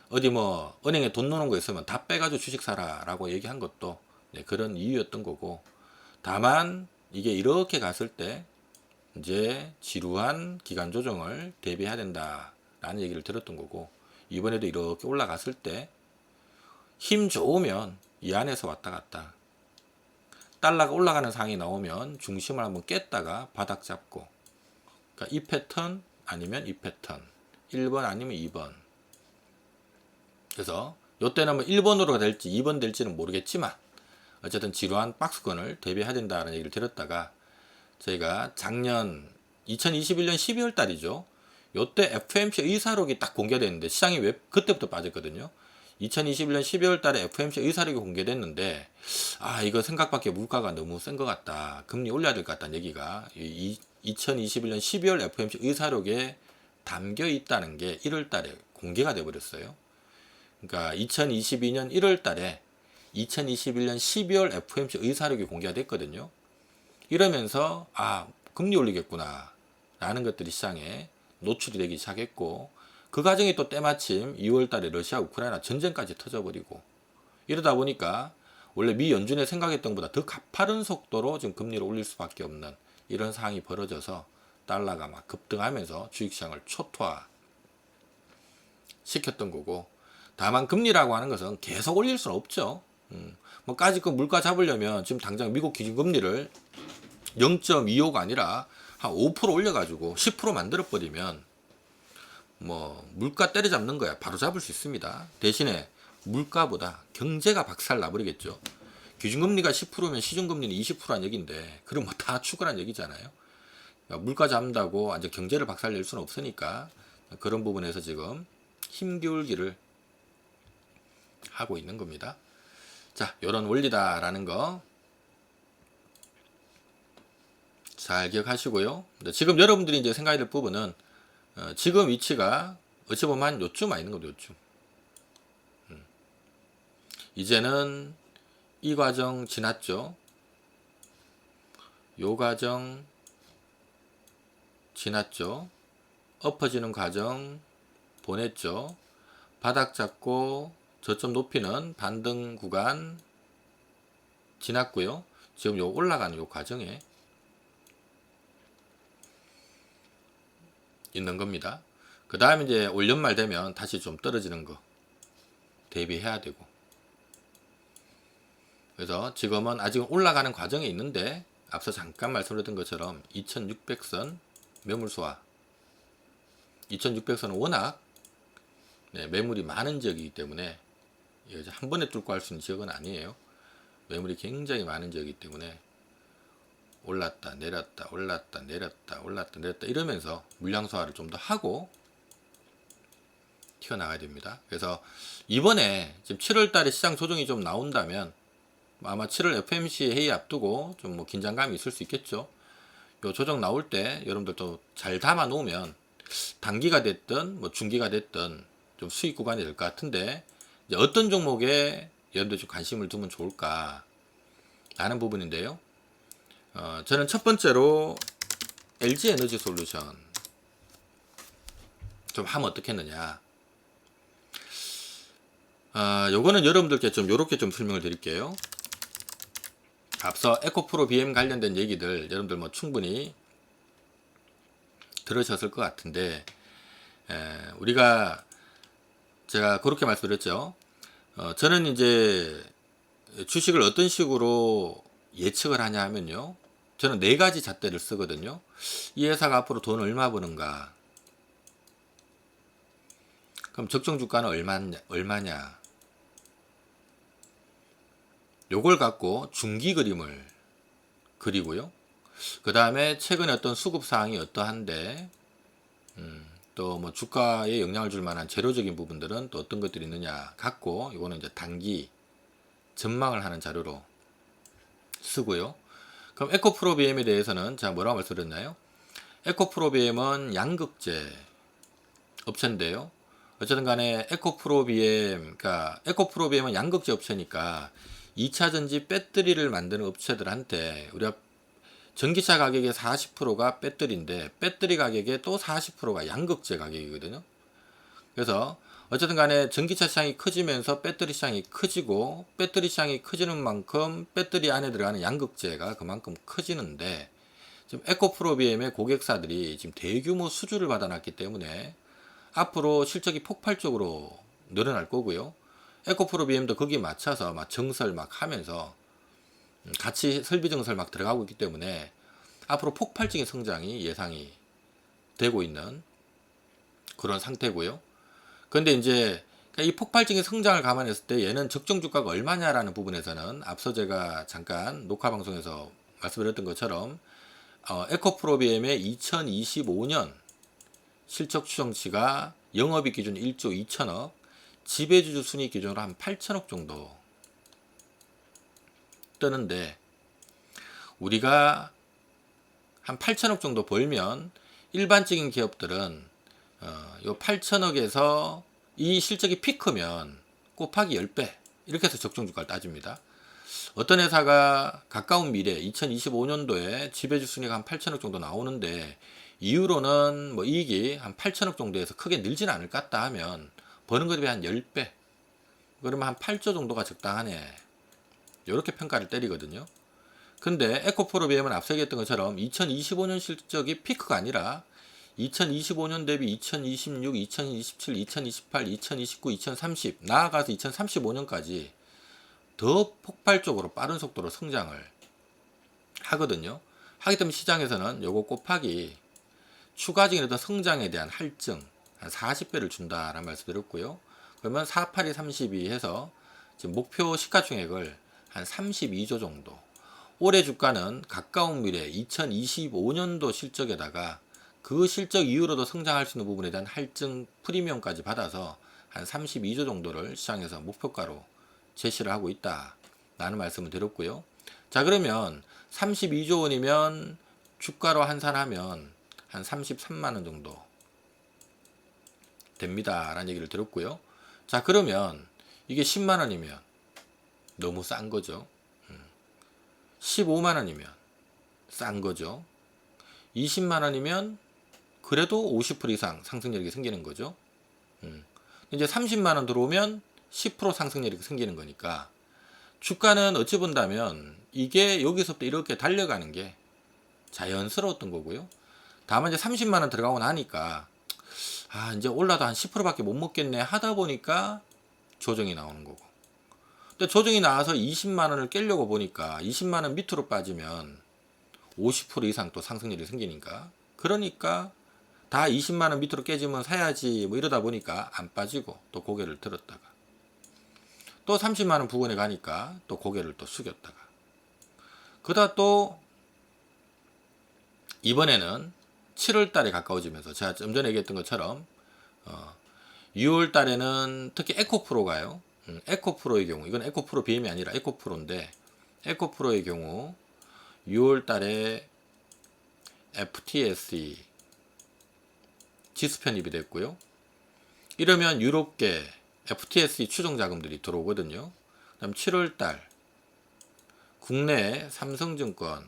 어디 뭐 은행에 돈 넣는 거 있으면 다 빼가지고 주식 사라 라고 얘기한 것도 그런 이유였던 거고, 다만 이게 이렇게 갔을 때 이제 지루한 기간 조정을 대비해야 된다 라는 얘기를 들었던 거고, 이번에도 이렇게 올라갔을 때 힘 좋으면 이 안에서 왔다 갔다, 달러가 올라가는 상황이 나오면 중심을 한번 깼다가 바닥 잡고, 그러니까 이 패턴 아니면 이 패턴, 1번 아니면 2번 그래서 요때는 뭐 1번으로 될지 2번 될지는 모르겠지만 어쨌든 지루한 박스권을 대비해야 된다는 얘기를 들었다가 저희가 작년 2021년 12월 달이죠. 요때 FOMC 의사록이 딱 공개됐는데 시장이 왜 그때부터 빠졌거든요. 2021년 12월 달에 FOMC 의사록이 공개됐는데 이거 생각밖에 물가가 너무 센 것 같다. 금리 올려야 될 것 같다는 얘기가 2021년 12월 FOMC 의사록에 담겨 있다는 게 1월 달에 공개가 돼 버렸어요. 그러니까 2022년 1월 달에 2021년 12월 FOMC 의사록이 공개가 됐거든요. 이러면서 금리 올리겠구나 라는 것들이 시장에 노출이 되기 시작했고, 그 과정이 또 때마침 2월 달에 러시아 우크라이나 전쟁까지 터져버리고, 이러다 보니까 원래 미 연준의 생각했던 것보다 더 가파른 속도로 지금 금리를 올릴 수밖에 없는 이런 상황이 벌어져서 달러가 막 급등하면서 주식시장을 초토화 시켰던 거고, 다만 금리라고 하는 것은 계속 올릴 수는 없죠. 뭐까지 그 물가 잡으려면 지금 당장 미국 기준금리를 0.25가 아니라 한 5% 올려가지고 10% 만들어버리면 뭐 물가 때려잡는 거야 바로 잡을 수 있습니다. 대신에 물가보다 경제가 박살 나버리겠죠. 기준금리가 10%면 시중금리는 20%란 얘기인데 그럼 뭐 다 죽으란 얘기잖아요. 그러니까 물가 잡는다고 완전 경제를 박살 낼 수는 없으니까 그런 부분에서 지금 힘겨울기를 하고 있는 겁니다. 자, 이런 원리다라는 거 잘 기억하시고요. 지금 여러분들이 이제 생각해야 될 부분은 지금 위치가 어찌 보면 한 요쯤 와 있는 거죠. 요쯤. 이제는 이 과정 지났죠. 요 과정 지났죠. 엎어지는 과정 보냈죠. 바닥 잡고 저점 높이는 반등 구간 지났고요. 지금 요 올라가는 요 과정에 있는 겁니다. 그 다음에 이제 올 연말 되면 다시 좀 떨어지는 거 대비해야 되고, 그래서 지금은 아직 올라가는 과정에 있는데 앞서 잠깐 말씀드렸던 것처럼 2600선 매물소화, 2600선은 워낙 매물이 많은 지역이기 때문에 한 번에 뚫고 할 수 있는 지역은 아니에요. 매물이 굉장히 많은 지역이기 때문에 올랐다 내렸다 올랐다 내렸다 올랐다 내렸다 이러면서 물량 소화를 좀 더 하고 튀어나가야 됩니다. 그래서 이번에 지금 7월 달에 시장 조정이 좀 나온다면 아마 7월 FOMC 회의 앞두고 좀 뭐 긴장감이 있을 수 있겠죠. 요 조정 나올 때 여러분들도 잘 담아 놓으면 단기가 됐든 뭐 중기가 됐든 좀 수익 구간이 될 것 같은데, 이제 어떤 종목에 여러분들 좀 관심을 두면 좋을까 라는 부분인데요. 저는 첫 번째로 LG 에너지 솔루션 좀 하면 어떻겠느냐. 요거는 여러분들께 좀 요렇게 좀 설명을 드릴게요. 앞서 에코프로 BM 관련된 얘기들 여러분들 뭐 충분히 들으셨을 것 같은데, 제가 그렇게 말씀드렸죠. 저는 이제 주식을 어떤 식으로 예측을 하냐 하면요. 저는 4가지 잣대를 쓰거든요. 이 회사가 앞으로 돈 얼마 버는가. 그럼 적정 주가는 얼마냐. 요걸 갖고 중기 그림을 그리고요. 그 다음에 최근에 어떤 수급 사항이 어떠한데, 또 뭐 주가에 영향을 줄 만한 재료적인 부분들은 또 어떤 것들이 있느냐 갖고, 이거는 이제 단기 전망을 하는 자료로 쓰고요. 그럼 에코프로 BM에 대해서는 제가 뭐라고 말씀드렸나요? 에코프로 BM은 양극재 업체인데요. 어쨌든 간에 에코프로 BM, 그러니까 에코프로 BM은 양극재 업체니까 2차전지 배터리를 만드는 업체들한테 우리가 전기차 가격의 40%가 배터리인데 배터리 가격의 또 40%가 양극재 가격이거든요. 그래서 어쨌든 간에 전기차 시장이 커지면서 배터리 시장이 커지고, 배터리 시장이 커지는 만큼 배터리 안에 들어가는 양극재가 그만큼 커지는데, 지금 에코프로 BM의 고객사들이 지금 대규모 수주를 받아놨기 때문에 앞으로 실적이 폭발적으로 늘어날 거고요. 에코프로 BM도 거기에 맞춰서 막 정설 막 하면서 같이 설비 정설 막 들어가고 있기 때문에 앞으로 폭발적인 성장이 예상이 되고 있는 그런 상태고요. 그런데 이제 이 폭발적인 성장을 감안했을 때 얘는 적정 주가가 얼마냐라는 부분에서는 앞서 제가 잠깐 녹화 방송에서 말씀드렸던 것처럼 에코프로비엠의 2025년 실적 추정치가 영업이익 기준 1조 2천억, 지배주주 순이익 기준으로 한 8천억 정도 뜨는데, 우리가 한 8천억 정도 벌면 일반적인 기업들은 요 8천억에서 이 실적이 피크면 곱하기 10배 이렇게 해서 적정 주가를 따집니다. 어떤 회사가 가까운 미래 2025년도에 지배주 순이익 한 8천억 정도 나오는데 이후로는 뭐 이익이 한 8천억 정도에서 크게 늘지는 않을 것 같다 하면 버는 것에 비해 한 10배, 그러면 한 8조 정도가 적당하네, 이렇게 평가를 때리거든요. 근데 에코프로비엠은 앞서 얘기했던 것처럼 2025년 실적이 피크가 아니라 2025년 대비 2026, 2027, 2028, 2029, 2030 나아가서 2035년까지 더 폭발적으로 빠른 속도로 성장을 하거든요. 하기 때문에 시장에서는 요거 곱하기 추가적인 어떤 성장에 대한 할증 한 40배를 준다라는 말씀 드렸고요. 그러면 48이 32 해서 지금 목표 시가총액을 한 32조 정도. 올해 주가는 가까운 미래 2025년도 실적에다가 그 실적 이후로도 성장할 수 있는 부분에 대한 할증 프리미엄까지 받아서 한 32조 정도를 시장에서 목표가로 제시를 하고 있다 라는 말씀을 드렸고요. 자, 그러면 32조 원이면 주가로 환산하면 한 33만원 정도 됩니다 라는 얘기를 드렸고요. 자, 그러면 이게 10만원이면 너무 싼 거죠. 15만원이면 싼 거죠. 20만원이면 그래도 50% 이상 상승률이 생기는 거죠. 이제 30만원 들어오면 10% 상승률이 생기는 거니까 주가는 어찌 본다면 이게 여기서부터 이렇게 달려가는 게 자연스러웠던 거고요. 다만 이제 30만원 들어가고 나니까 이제 올라도 한 10%밖에 못 먹겠네 하다 보니까 조정이 나오는 거고, 근데 조정이 나와서 20만원을 깨려고 보니까 20만원 밑으로 빠지면 50% 이상 또 상승률이 생기니까, 그러니까 다 20만원 밑으로 깨지면 사야지 뭐 이러다 보니까 안 빠지고 또 고개를 들었다가 또 30만원 부근에 가니까 또 고개를 또 숙였다가, 그러다 또 이번에는 7월 달에 가까워지면서 제가 좀 전에 얘기했던 것처럼 6월 달에는 특히 에코프로가요. 에코프로의 경우, 이건 에코프로 BM이 아니라 에코프로인데, 에코프로의 경우 6월 달에 FTSE 지수 편입이 됐고요. 이러면 유럽계 FTSE 추정 자금들이 들어오거든요. 그다음 7월 달 국내 삼성증권,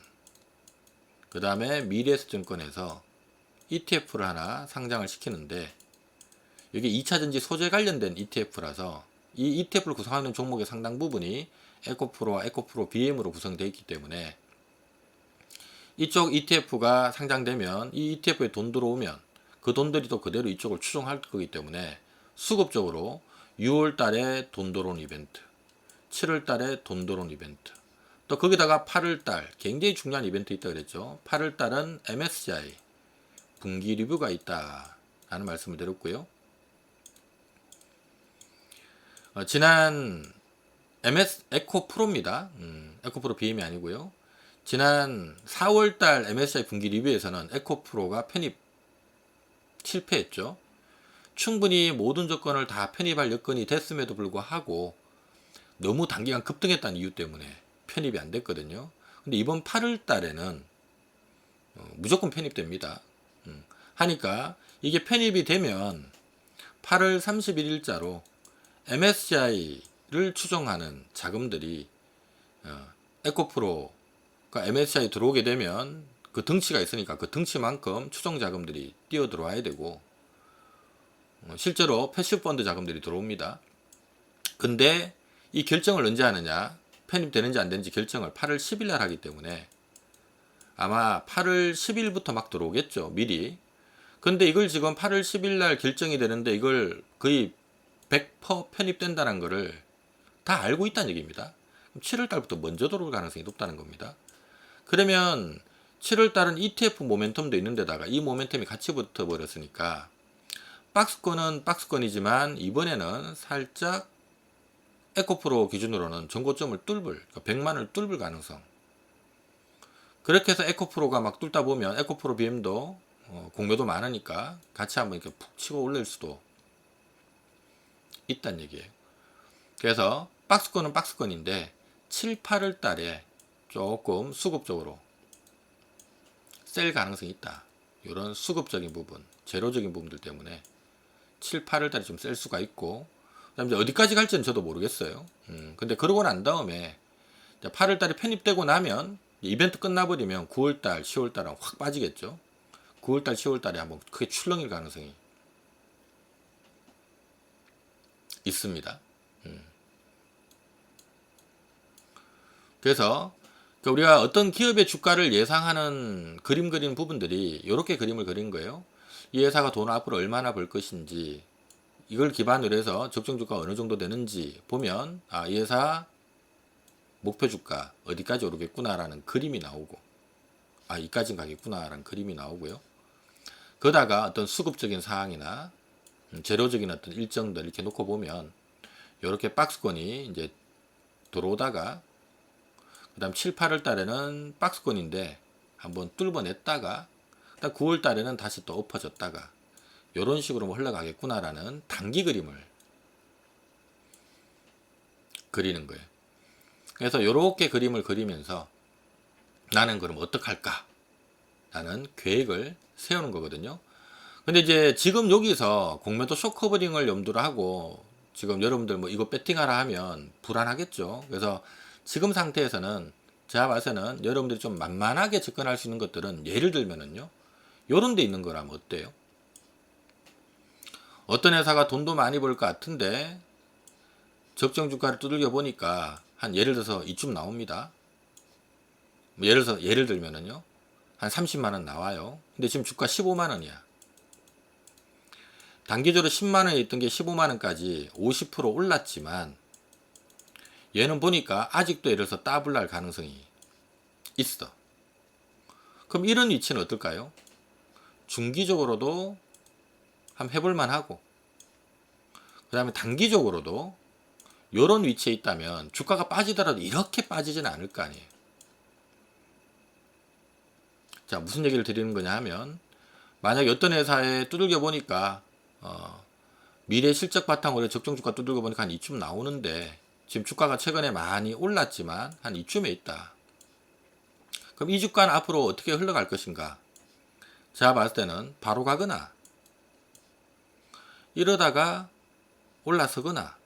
그 다음에 미래에셋증권에서 ETF를 하나 상장을 시키는데, 이게 2차전지 소재 관련된 ETF라서 이 ETF를 구성하는 종목의 상당 부분이 에코프로와 에코프로 BM으로 구성되어 있기 때문에 이쪽 ETF가 상장되면 이 ETF에 돈 들어오면 그 돈들이 또 그대로 이쪽을 추종할 거기 때문에 수급적으로 6월 달에 돈 들어온 이벤트, 7월 달에 돈 들어온 이벤트, 또 거기다가 8월 달 굉장히 중요한 이벤트 있다 그랬죠. 8월 달은 MSCI 분기 리뷰가 있다 라는 말씀을 드렸고요. 지난 에코프로입니다. 에코프로 BM이 아니고요. 지난 4월달 MSCI 분기 리뷰에서는 에코프로가 편입 실패했죠. 충분히 모든 조건을 다 편입할 여건이 됐음에도 불구하고 너무 단기간 급등했다는 이유 때문에 편입이 안 됐거든요. 근데 이번 8월 달에는 무조건 편입됩니다. 하니까 이게 편입이 되면 8월 31일자로 MSCI를 추종하는 자금들이 에코프로가 MSCI 들어오게 되면 그 덩치가 있으니까 그 덩치만큼 추정 자금들이 뛰어 들어와야 되고, 실제로 패시브펀드 자금들이 들어옵니다. 근데 이 결정을 언제 하느냐, 편입되는지 안 되는지 결정을 8월 10일 날 하기 때문에 아마 8월 10일부터 막 들어오겠죠, 미리. 근데 이걸 지금 8월 10일 날 결정이 되는데 이걸 거의 100% 편입된다는 거를 다 알고 있다는 얘기입니다. 7월 달부터 먼저 들어올 가능성이 높다는 겁니다. 그러면 7월 달은 ETF 모멘텀도 있는 데다가 이 모멘텀이 같이 붙어 버렸으니까 박스권은 박스권이지만 이번에는 살짝 에코프로 기준으로는 전고점을 뚫을, 100만을 뚫을 가능성. 그렇게 해서 에코프로가 막 뚫다 보면 에코프로 BM도 공매도 많으니까 같이 한번 이렇게 푹 치고 올릴 수도 있단 얘기예요. 그래서 박스권은 박스권인데 7, 8월 달에 조금 수급적으로 셀 가능성이 있다. 이런 수급적인 부분, 제로적인 부분들 때문에 7, 8월 달에 좀 셀 수가 있고, 그다음에 이제 어디까지 갈지는 저도 모르겠어요. 근데 그러고 난 다음에 8월 달에 편입되고 나면 이벤트 끝나버리면 9월 달, 10월 달은 확 빠지겠죠. 9월 달, 10월 달에 한번 크게 출렁일 가능성이 있습니다. 그래서 우리가 어떤 기업의 주가를 예상하는 그림 그리는 부분들이 이렇게 그림을 그린 거예요. 이 회사가 돈을 앞으로 얼마나 벌 것인지, 이걸 기반으로 해서 적정 주가가 어느 정도 되는지 보면, 아, 이 회사 목표 주가 어디까지 오르겠구나라는 그림이 나오고, 아, 이까진 가겠구나라는 그림이 나오고요. 그러다가 어떤 수급적인 사항이나 재료적인 어떤 일정들 이렇게 놓고 보면 이렇게 박스권이 이제 들어오다가 그다음 7, 8월 달에는 박스권인데 한번 뚫어냈다가 9월 달에는 다시 또 엎어졌다가 이런 식으로 흘러가겠구나라는 단기 그림을 그리는 거예요. 그래서 이렇게 그림을 그리면서 나는 그럼 어떡할까? 라는 계획을 세우는 거거든요. 근데 이제 지금 여기서 공매도 쇼커버링을 염두로 하고 지금 여러분들 뭐 이거 배팅하라 하면 불안하겠죠. 그래서 지금 상태에서는 제가 봐서는 여러분들이 좀 만만하게 접근할 수 있는 것들은, 예를 들면은요, 요런 데 있는 거라면 어때요? 어떤 회사가 돈도 많이 벌 것 같은데 적정 주가를 두들겨 보니까 한 예를 들어서 이쯤 나옵니다. 뭐 예를 들면은요, 한 30만원 나와요. 근데 지금 주가 15만원이야. 단기적으로 10만원에 있던 게 15만원까지 50% 올랐지만 얘는 보니까 아직도 예를 들어서 더블 날 가능성이 있어. 그럼 이런 위치는 어떨까요? 중기적으로도 한번 해볼만 하고, 그 다음에 단기적으로도 이런 위치에 있다면 주가가 빠지더라도 이렇게 빠지지는 않을 거 아니에요. 자, 무슨 얘기를 드리는 거냐 하면, 만약에 어떤 회사에 두들겨 보니까 미래 실적 바탕으로 적정 주가 두들겨 보니까 한 이쯤 나오는데 지금 주가가 최근에 많이 올랐지만 한 이쯤에 있다. 그럼 이 주가는 앞으로 어떻게 흘러갈 것인가? 제가 봤을 때는 바로 가거나 이러다가 올라서거나,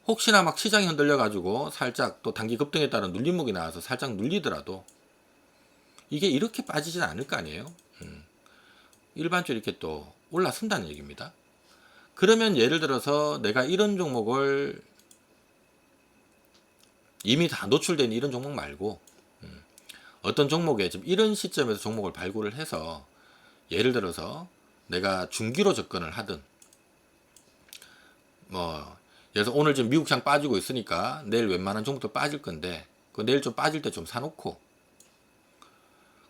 혹시나 막 시장이 흔들려 가지고 살짝 또 단기 급등에 따른 눌림목이 나와서 살짝 눌리더라도 이게 이렇게 빠지진 않을 거 아니에요. 일반적으로 이렇게 또 올라선다는 얘기입니다. 그러면 예를 들어서 내가 이런 종목을 이미 다 노출된 이런 종목 말고 어떤 종목에 지금 이런 시점에서 종목을 발굴을 해서, 예를 들어서 내가 중기로 접근을 하든, 뭐 예를 들어서 오늘 지금 미국장 빠지고 있으니까 내일 웬만한 종목도 빠질 건데 그 내일 좀 빠질 때 좀 사놓고,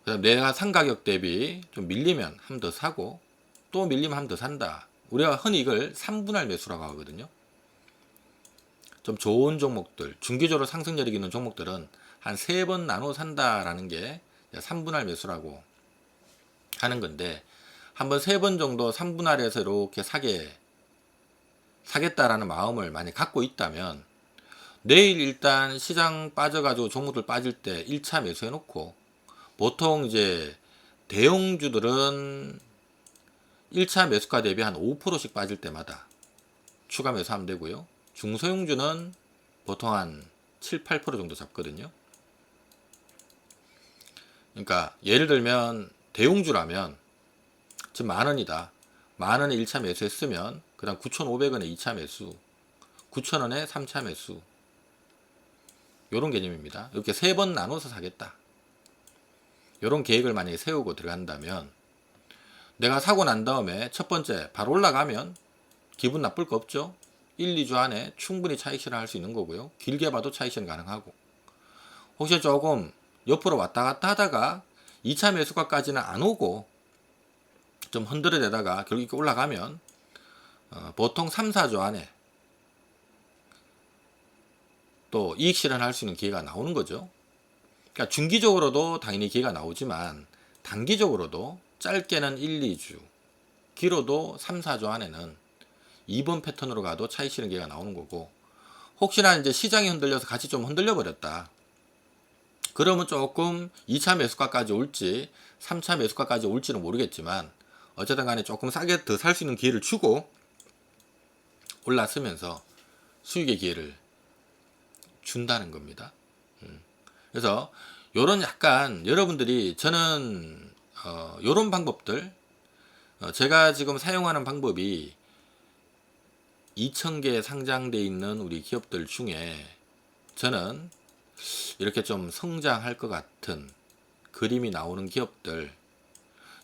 그다음 내가 산 가격 대비 좀 밀리면 한 번 더 사고, 또 밀리면 한 번 더 산다. 우리가 흔히 이걸 3분할 매수라고 하거든요. 좀 좋은 종목들, 중기적으로 상승력이 있는 종목들은 한 3번 나눠 산다라는 게 3분할 매수라고 하는 건데, 한번 3번 정도 3분할해서 이렇게 사겠다라는 마음을 많이 갖고 있다면 내일 일단 시장 빠져가지고 종목들 빠질 때 1차 매수해 놓고, 보통 이제 대형주들은 1차 매수가 대비 한 5%씩 빠질 때마다 추가 매수하면 되고요. 중소형주는 보통 한 7, 8% 정도 잡거든요. 그러니까 예를 들면 대형주라면 지금 만원이다. 만원에 1차 매수했으면 그 다음 9,500원에 2차 매수, 9,000원에 3차 매수, 요런 개념입니다. 이렇게 3번 나눠서 사겠다. 요런 계획을 만약에 세우고 들어간다면, 내가 사고 난 다음에 첫 번째 바로 올라가면 기분 나쁠 거 없죠. 1, 2주 안에 충분히 차익 실현할 수 있는 거고요. 길게 봐도 차익 실현 가능하고, 혹시 조금 옆으로 왔다 갔다 하다가 2차 매수가까지는 안 오고 좀 흔들어대다가 결국 이렇게 올라가면 보통 3, 4조 안에 또 이익 실현할 수 있는 기회가 나오는 거죠. 그러니까 중기적으로도 당연히 기회가 나오지만 단기적으로도 짧게는 1, 2주, 길어도 3, 4조 안에는 2번 패턴으로 가도 차익 실현 기회가 나오는 거고, 혹시나 이제 시장이 흔들려서 같이 좀 흔들려 버렸다. 그러면 조금 2차 매수가까지 올지 3차 매수가까지 올지는 모르겠지만 어쨌든 간에 조금 싸게 더 살 수 있는 기회를 주고 올라서면서 수익의 기회를 준다는 겁니다. 그래서 요런 약간 여러분들이, 저는 요런 방법들, 제가 지금 사용하는 방법이 2,000개 상장되어 있는 우리 기업들 중에 저는 이렇게 좀 성장할 것 같은 그림이 나오는 기업들,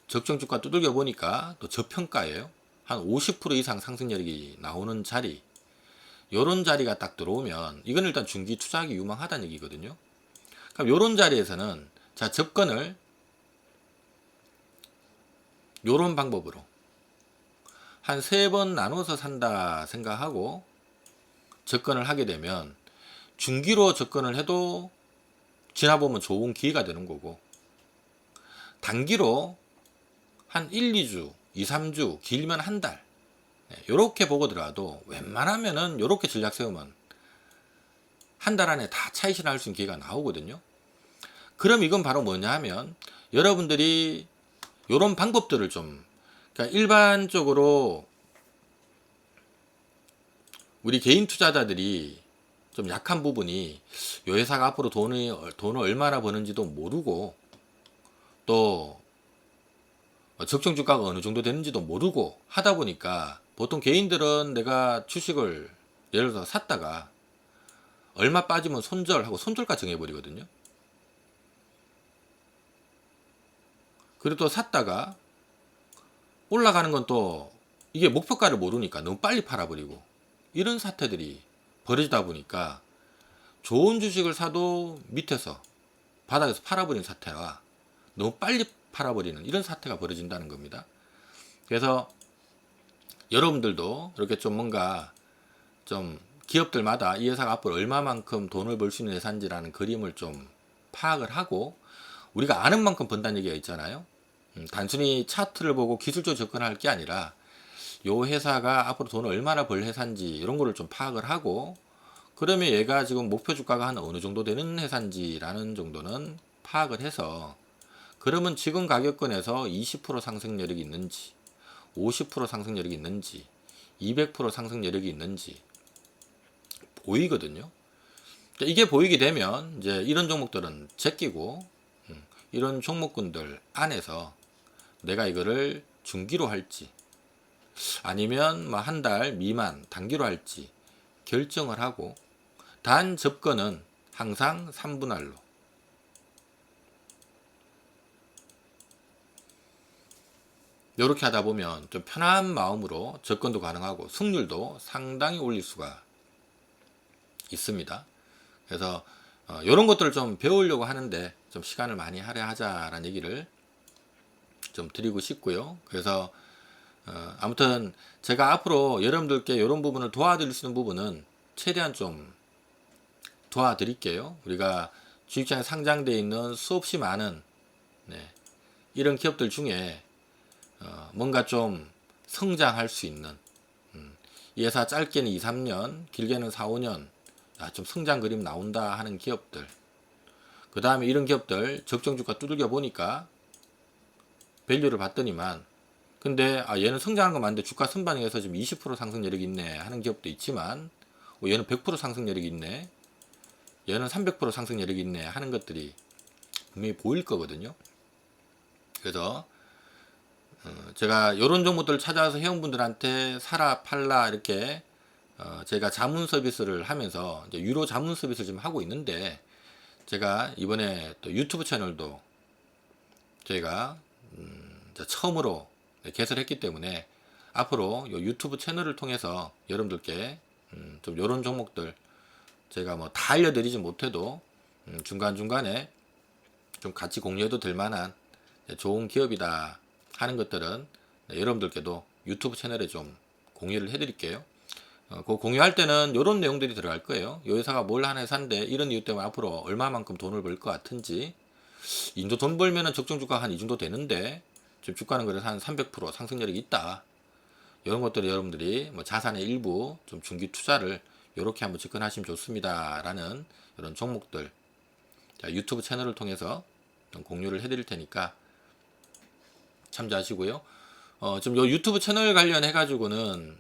적정주가 두들겨 보니까 또 저평가예요. 한 50% 이상 상승력이 나오는 자리, 요런 자리가 딱 들어오면 이건 일단 중기 투자하기 유망하다는 얘기거든요. 그럼 요런 자리에서는 자, 접근을 요런 방법으로 한 3번 나눠서 산다 생각하고 접근을 하게 되면 중기로 접근을 해도 지나보면 좋은 기회가 되는 거고, 단기로 한 1, 2주, 2, 3주, 길면 한 달, 요렇게 보고 들어가도 웬만하면은 요렇게 전략 세우면 한 달 안에 다 차익 실현할 수 있는 기회가 나오거든요. 그럼 이건 바로 뭐냐 하면 여러분들이 요런 방법들을 좀, 그러니까 일반적으로 우리 개인 투자자들이 좀 약한 부분이, 요 회사가 앞으로 돈을 얼마나 버는지도 모르고 또 적정 주가가 어느 정도 되는지도 모르고 하다 보니까 보통 개인들은 내가 주식을 예를 들어서 샀다가 얼마 빠지면 손절하고 손절가 정해버리거든요. 그리고 또 샀다가 올라가는 건 또 이게 목표가를 모르니까 너무 빨리 팔아버리고, 이런 사태들이 벌어지다 보니까 좋은 주식을 사도 밑에서 바닥에서 팔아버리는 사태와 너무 빨리 팔아버리는 이런 사태가 벌어진다는 겁니다. 그래서 여러분들도 이렇게 좀 뭔가 좀 기업들마다 이 회사가 앞으로 얼마만큼 돈을 벌 수 있는 회사인지라는 그림을 좀 파악을 하고, 우리가 아는 만큼 번다는 얘기가 있잖아요. 단순히 차트를 보고 기술적으로 접근할 게 아니라 요 회사가 앞으로 돈을 얼마나 벌 회사인지 이런 거를 좀 파악을 하고, 그러면 얘가 지금 목표 주가가 한 어느 정도 되는 회사인지라는 정도는 파악을 해서, 그러면 지금 가격권에서 20% 상승 여력이 있는지, 50% 상승 여력이 있는지, 200% 상승 여력이 있는지 보이거든요. 이게 보이게 되면 이제 이런 종목들은 제끼고, 이런 종목군들 안에서 내가 이거를 중기로 할지 아니면 뭐 한 달 미만 단기로 할지 결정을 하고, 단 접근은 항상 3분할로, 이렇게 하다 보면 좀 편한 마음으로 접근도 가능하고 승률도 상당히 올릴 수가 있습니다. 그래서 이런 것들을 좀 배우려고 하는데 좀 시간을 많이 할애하자라는 얘기를 좀 드리고 싶고요. 그래서 아무튼 제가 앞으로 여러분들께 이런 부분을 도와드릴 수 있는 부분은 최대한 좀 도와드릴게요. 우리가 주식장에 상장되어 있는 수없이 많은 이런 기업들 중에 뭔가 좀 성장할 수 있는, 이 회사 짧게는 2, 3년, 길게는 4, 5년 좀 성장 그림 나온다 하는 기업들, 그 다음에 이런 기업들 적정주가 두들겨 보니까 밸류를 봤더니만, 근데 얘는 성장하는 거 맞는데 주가 선반영해서 지금 20% 상승 여력이 있네 하는 기업도 있지만, 얘는 100% 상승 여력이 있네, 얘는 300% 상승 여력이 있네 하는 것들이 분명히 보일 거거든요. 그래서 제가 이런 종목들을 찾아와서 회원분들한테 사라 팔라 이렇게 제가 자문 서비스를 하면서 이제 유료 자문 서비스를 지금 하고 있는데, 제가 이번에 또 유튜브 채널도 저희가 처음으로 개설했기 때문에 앞으로 이 유튜브 채널을 통해서 여러분들께 좀 이런 종목들 제가 뭐 다 알려드리지 못해도 중간중간에 좀 같이 공유해도 될 만한 좋은 기업이다 하는 것들은 네, 여러분들께도 유튜브 채널에 좀 공유를 해드릴게요. 그 공유할 때는 이런 내용들이 들어갈 거예요. 이 회사가 뭘 하나 회사인데 이런 이유 때문에 앞으로 얼마만큼 돈을 벌 것 같은지, 이 정도 돈 벌면은 적정 주가가 한 이 정도 되는데 지금 주가는 그래서 한 300% 상승력이 있다. 이런 것들을 여러분들이 뭐 자산의 일부 좀 중기 투자를 이렇게 한번 접근하시면 좋습니다. 라는 이런 종목들, 자, 유튜브 채널을 통해서 좀 공유를 해드릴 테니까 참조하시고요. 지금 요 유튜브 채널 관련해 가지고는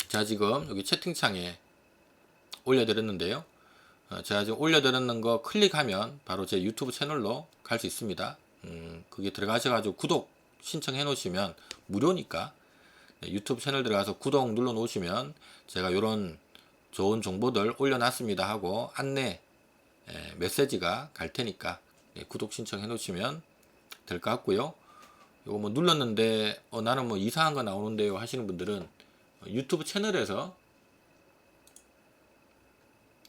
제가 지금 여기 채팅창에 올려드렸는데요. 제가 지금 올려드렸는 거 클릭하면 바로 제 유튜브 채널로 갈 수 있습니다. 그게 들어가셔가지고 구독 신청해 놓으시면 무료니까, 네, 유튜브 채널 들어가서 구독 눌러 놓으시면 제가 이런 좋은 정보들 올려놨습니다 하고 안내 메시지가 갈 테니까, 네, 구독 신청해 놓으시면 될 것 같고요. 이거 뭐 눌렀는데 나는 뭐 이상한 거 나오는데요 하시는 분들은 유튜브 채널에서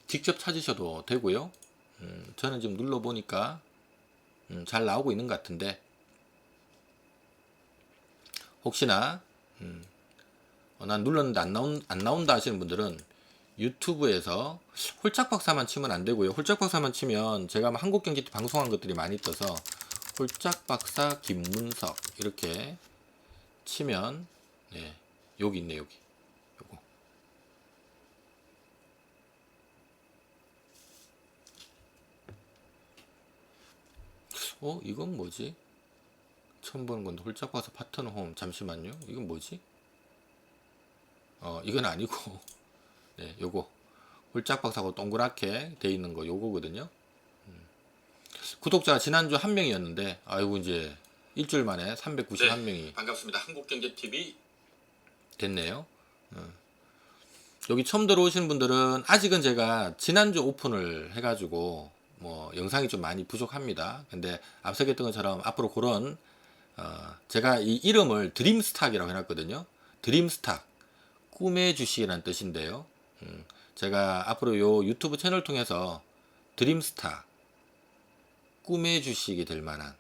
직접 찾으셔도 되고요. 저는 지금 눌러보니까 잘 나오고 있는 것 같은데, 혹시나 난 눌렀는데 안 나온다 하시는 분들은 유튜브에서 홀짝박사만 치면 안 되고요. 홀짝박사만 치면 제가 한국경제 방송한 것들이 많이 떠서 홀짝박사 김문석 이렇게 치면, 네, 여기 있네. 여기 요거. 이건 뭐지? 처음 보는 건데 홀짝박사 파트너 홈. 잠시만요. 이건 뭐지? 이건 아니고 네, 요거 홀짝박사고 동그랗게 돼 있는 거 요거거든요. 구독자가 지난주 1명이었는데 아이고 이제 일주일 만에 391명이. 네, 반갑습니다. 한국경제TV 됐네요. 여기 처음 들어오시는 분들은 아직은 제가 지난주 오픈을 해가지고 뭐 영상이 좀 많이 부족합니다. 근데 앞서 했던 것처럼 앞으로 그런 제가 이 이름을 드림스탁이라고 해놨거든요. 드림스탁, 꿈의 주식이라는 뜻인데요. 제가 앞으로 요 유튜브 채널 통해서 드림스탁, 꿈의 주식이 될 만한,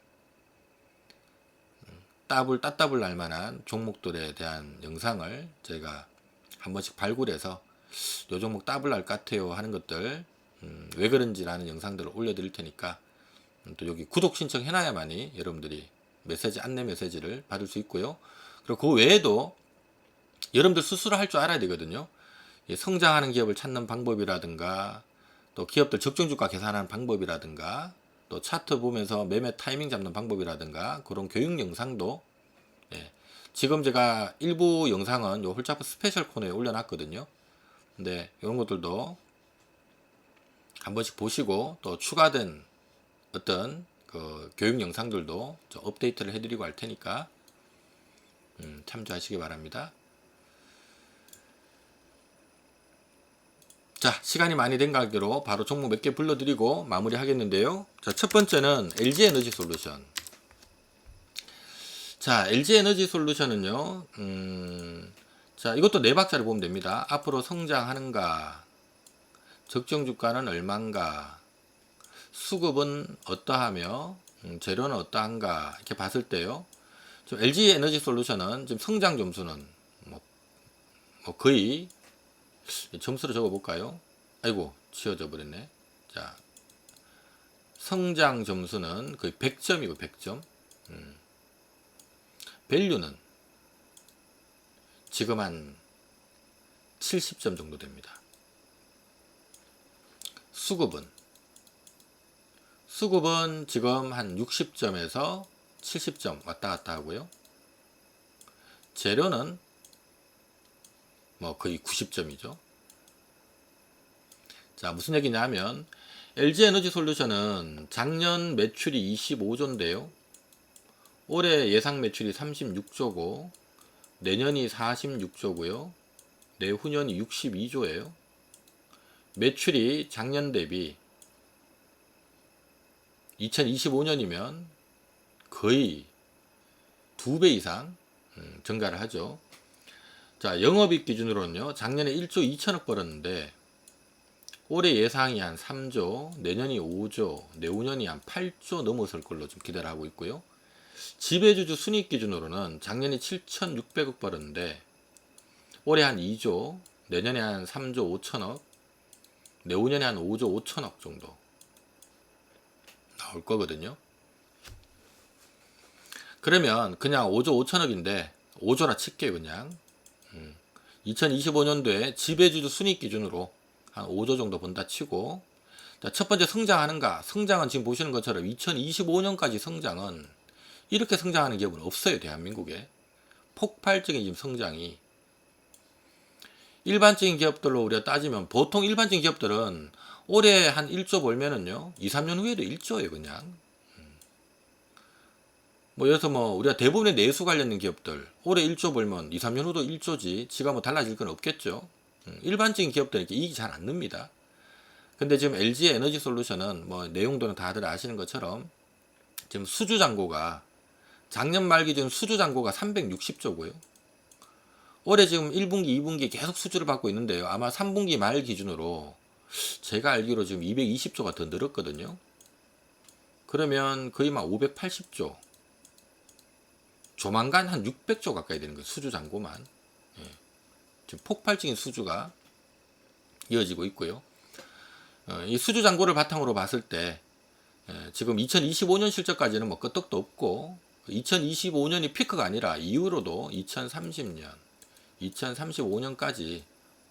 따따블 날 만한 종목들에 대한 영상을 제가 한 번씩 발굴해서 요 종목 따블 날 것 같아요 하는 것들, 왜 그런지라는 영상들을 올려드릴 테니까 또 여기 구독 신청 해놔야만이 여러분들이 안내 메시지를 받을 수 있고요. 그리고 그 외에도 여러분들 스스로 할 줄 알아야 되거든요. 성장하는 기업을 찾는 방법이라든가, 또 기업들 적정주가 계산하는 방법이라든가, 또 차트 보면서 매매 타이밍 잡는 방법이라든가, 그런 교육 영상도, 예, 지금 제가 일부 영상은 요 홀짝박 스페셜 코너에 올려놨거든요. 근데 이런 것들도 한 번씩 보시고, 또 추가된 어떤 그 교육 영상들도 좀 업데이트를 해드리고 할 테니까 참조하시기 바랍니다. 자, 시간이 많이 된 관계로 바로 종목 몇 개 불러드리고 마무리 하겠는데요. 자, 첫 번째는 LG에너지솔루션. 자, LG에너지솔루션은요, 자, 이것도 네 박자를 보면 됩니다. 앞으로 성장하는가, 적정 주가는 얼마인가, 수급은 어떠하며, 재료는 어떠한가, 이렇게 봤을 때요. 지금 LG에너지솔루션은 지금 성장 점수는 뭐 거의, 점수를 적어 볼까요? 아이고, 지워져 버렸네. 자, 성장 점수는 거의 100점이고 100점. 밸류는 지금 한 70점 정도 됩니다. 수급은 지금 한 60점에서 70점 왔다 갔다 하고요. 재료는 뭐 거의 90점이죠. 자, 무슨 얘기냐면 LG에너지솔루션은 작년 매출이 25조인데요. 올해 예상 매출이 36조고 내년이 46조고요. 내후년이 62조예요. 매출이 작년 대비 2025년이면 거의 2배 이상 증가를 하죠. 자, 영업이익 기준으로는요, 작년에 1조 2천억 벌었는데 올해 예상이 한 3조, 내년이 5조, 내후년이 한 8조 넘어설 걸로 좀 기대를 하고 있고요. 지배주주 순이익 기준으로는 작년에 7,600억 벌었는데 올해 한 2조, 내년에 한 3조 5천억, 내후년에 한 5조 5천억 정도 나올 거거든요. 그러면 그냥 5조 5천억인데 5조나 칠게요 그냥. 2025년도에 지배주주 순이익 기준으로 한 5조 정도 번다 치고, 자, 첫 번째 성장하는가? 성장은 지금 보시는 것처럼 2025년까지 성장은 이렇게 성장하는 기업은 없어요. 대한민국에. 폭발적인 지금 성장이. 일반적인 기업들로 우리가 따지면 보통 일반적인 기업들은 올해 한 1조 벌면은요 2, 3년 후에도 1조예요 그냥. 뭐 예를 들어서 뭐 우리가 대부분의 내수 관련된 기업들 올해 1조 벌면 2, 3년 후도 1조지 지가 뭐 달라질 건 없겠죠. 일반적인 기업들은 이렇게 이익이 잘 안 납니다. 근데 지금 LG 에너지 솔루션은 뭐 내용들은 다들 아시는 것처럼 지금 수주 잔고가 작년 말 기준 수주 잔고가 360조고요. 올해 지금 1분기, 2분기 계속 수주를 받고 있는데요. 아마 3분기 말 기준으로 제가 알기로 지금 220조가 더 늘었거든요. 그러면 거의 막 580조. 조만간 한 600조 가까이 되는 거예요. 수주 잔고만. 예. 지금 폭발적인 수주가 이어지고 있고요. 이 수주 잔고를 바탕으로 봤을 때 지금 2025년 실적까지는 뭐 끄떡도 없고 2025년이 피크가 아니라 이후로도 2030년, 2035년까지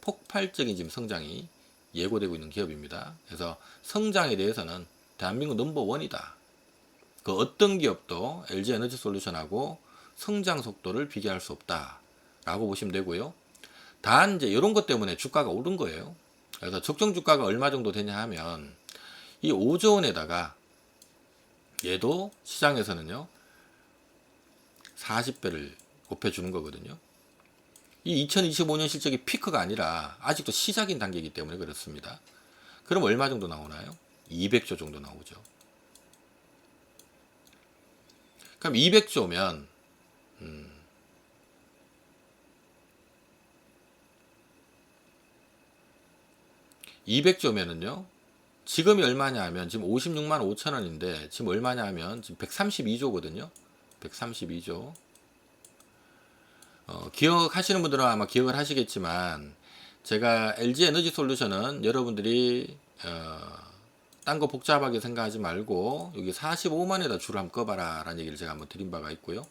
폭발적인 지금 성장이 예고되고 있는 기업입니다. 그래서 성장에 대해서는 대한민국 넘버원이다. 그 어떤 기업도 LG 에너지 솔루션하고 성장 속도를 비교할 수 없다라고 보시면 되고요. 단 이제 이런 것 때문에 주가가 오른 거예요. 그래서 적정 주가가 얼마 정도 되냐 하면 이 5조 원에다가 얘도 시장에서는요 40배를 곱해주는 거거든요. 이 2025년 실적이 피크가 아니라 아직도 시작인 단계이기 때문에 그렇습니다. 그럼 얼마 정도 나오나요? 200조 정도 나오죠. 그럼 200조면 200조면은요 지금이 얼마냐 하면 지금 56만 5천 원인데 지금 얼마냐 하면 지금 132조거든요. 132조. 기억하시는 분들은 아마 기억을 하시겠지만 제가 LG 에너지 솔루션은 여러분들이 딴 거 복잡하게 생각하지 말고 여기 45만에다 줄을 한번 꺼봐라 라는 얘기를 제가 한번 드린 바가 있고요.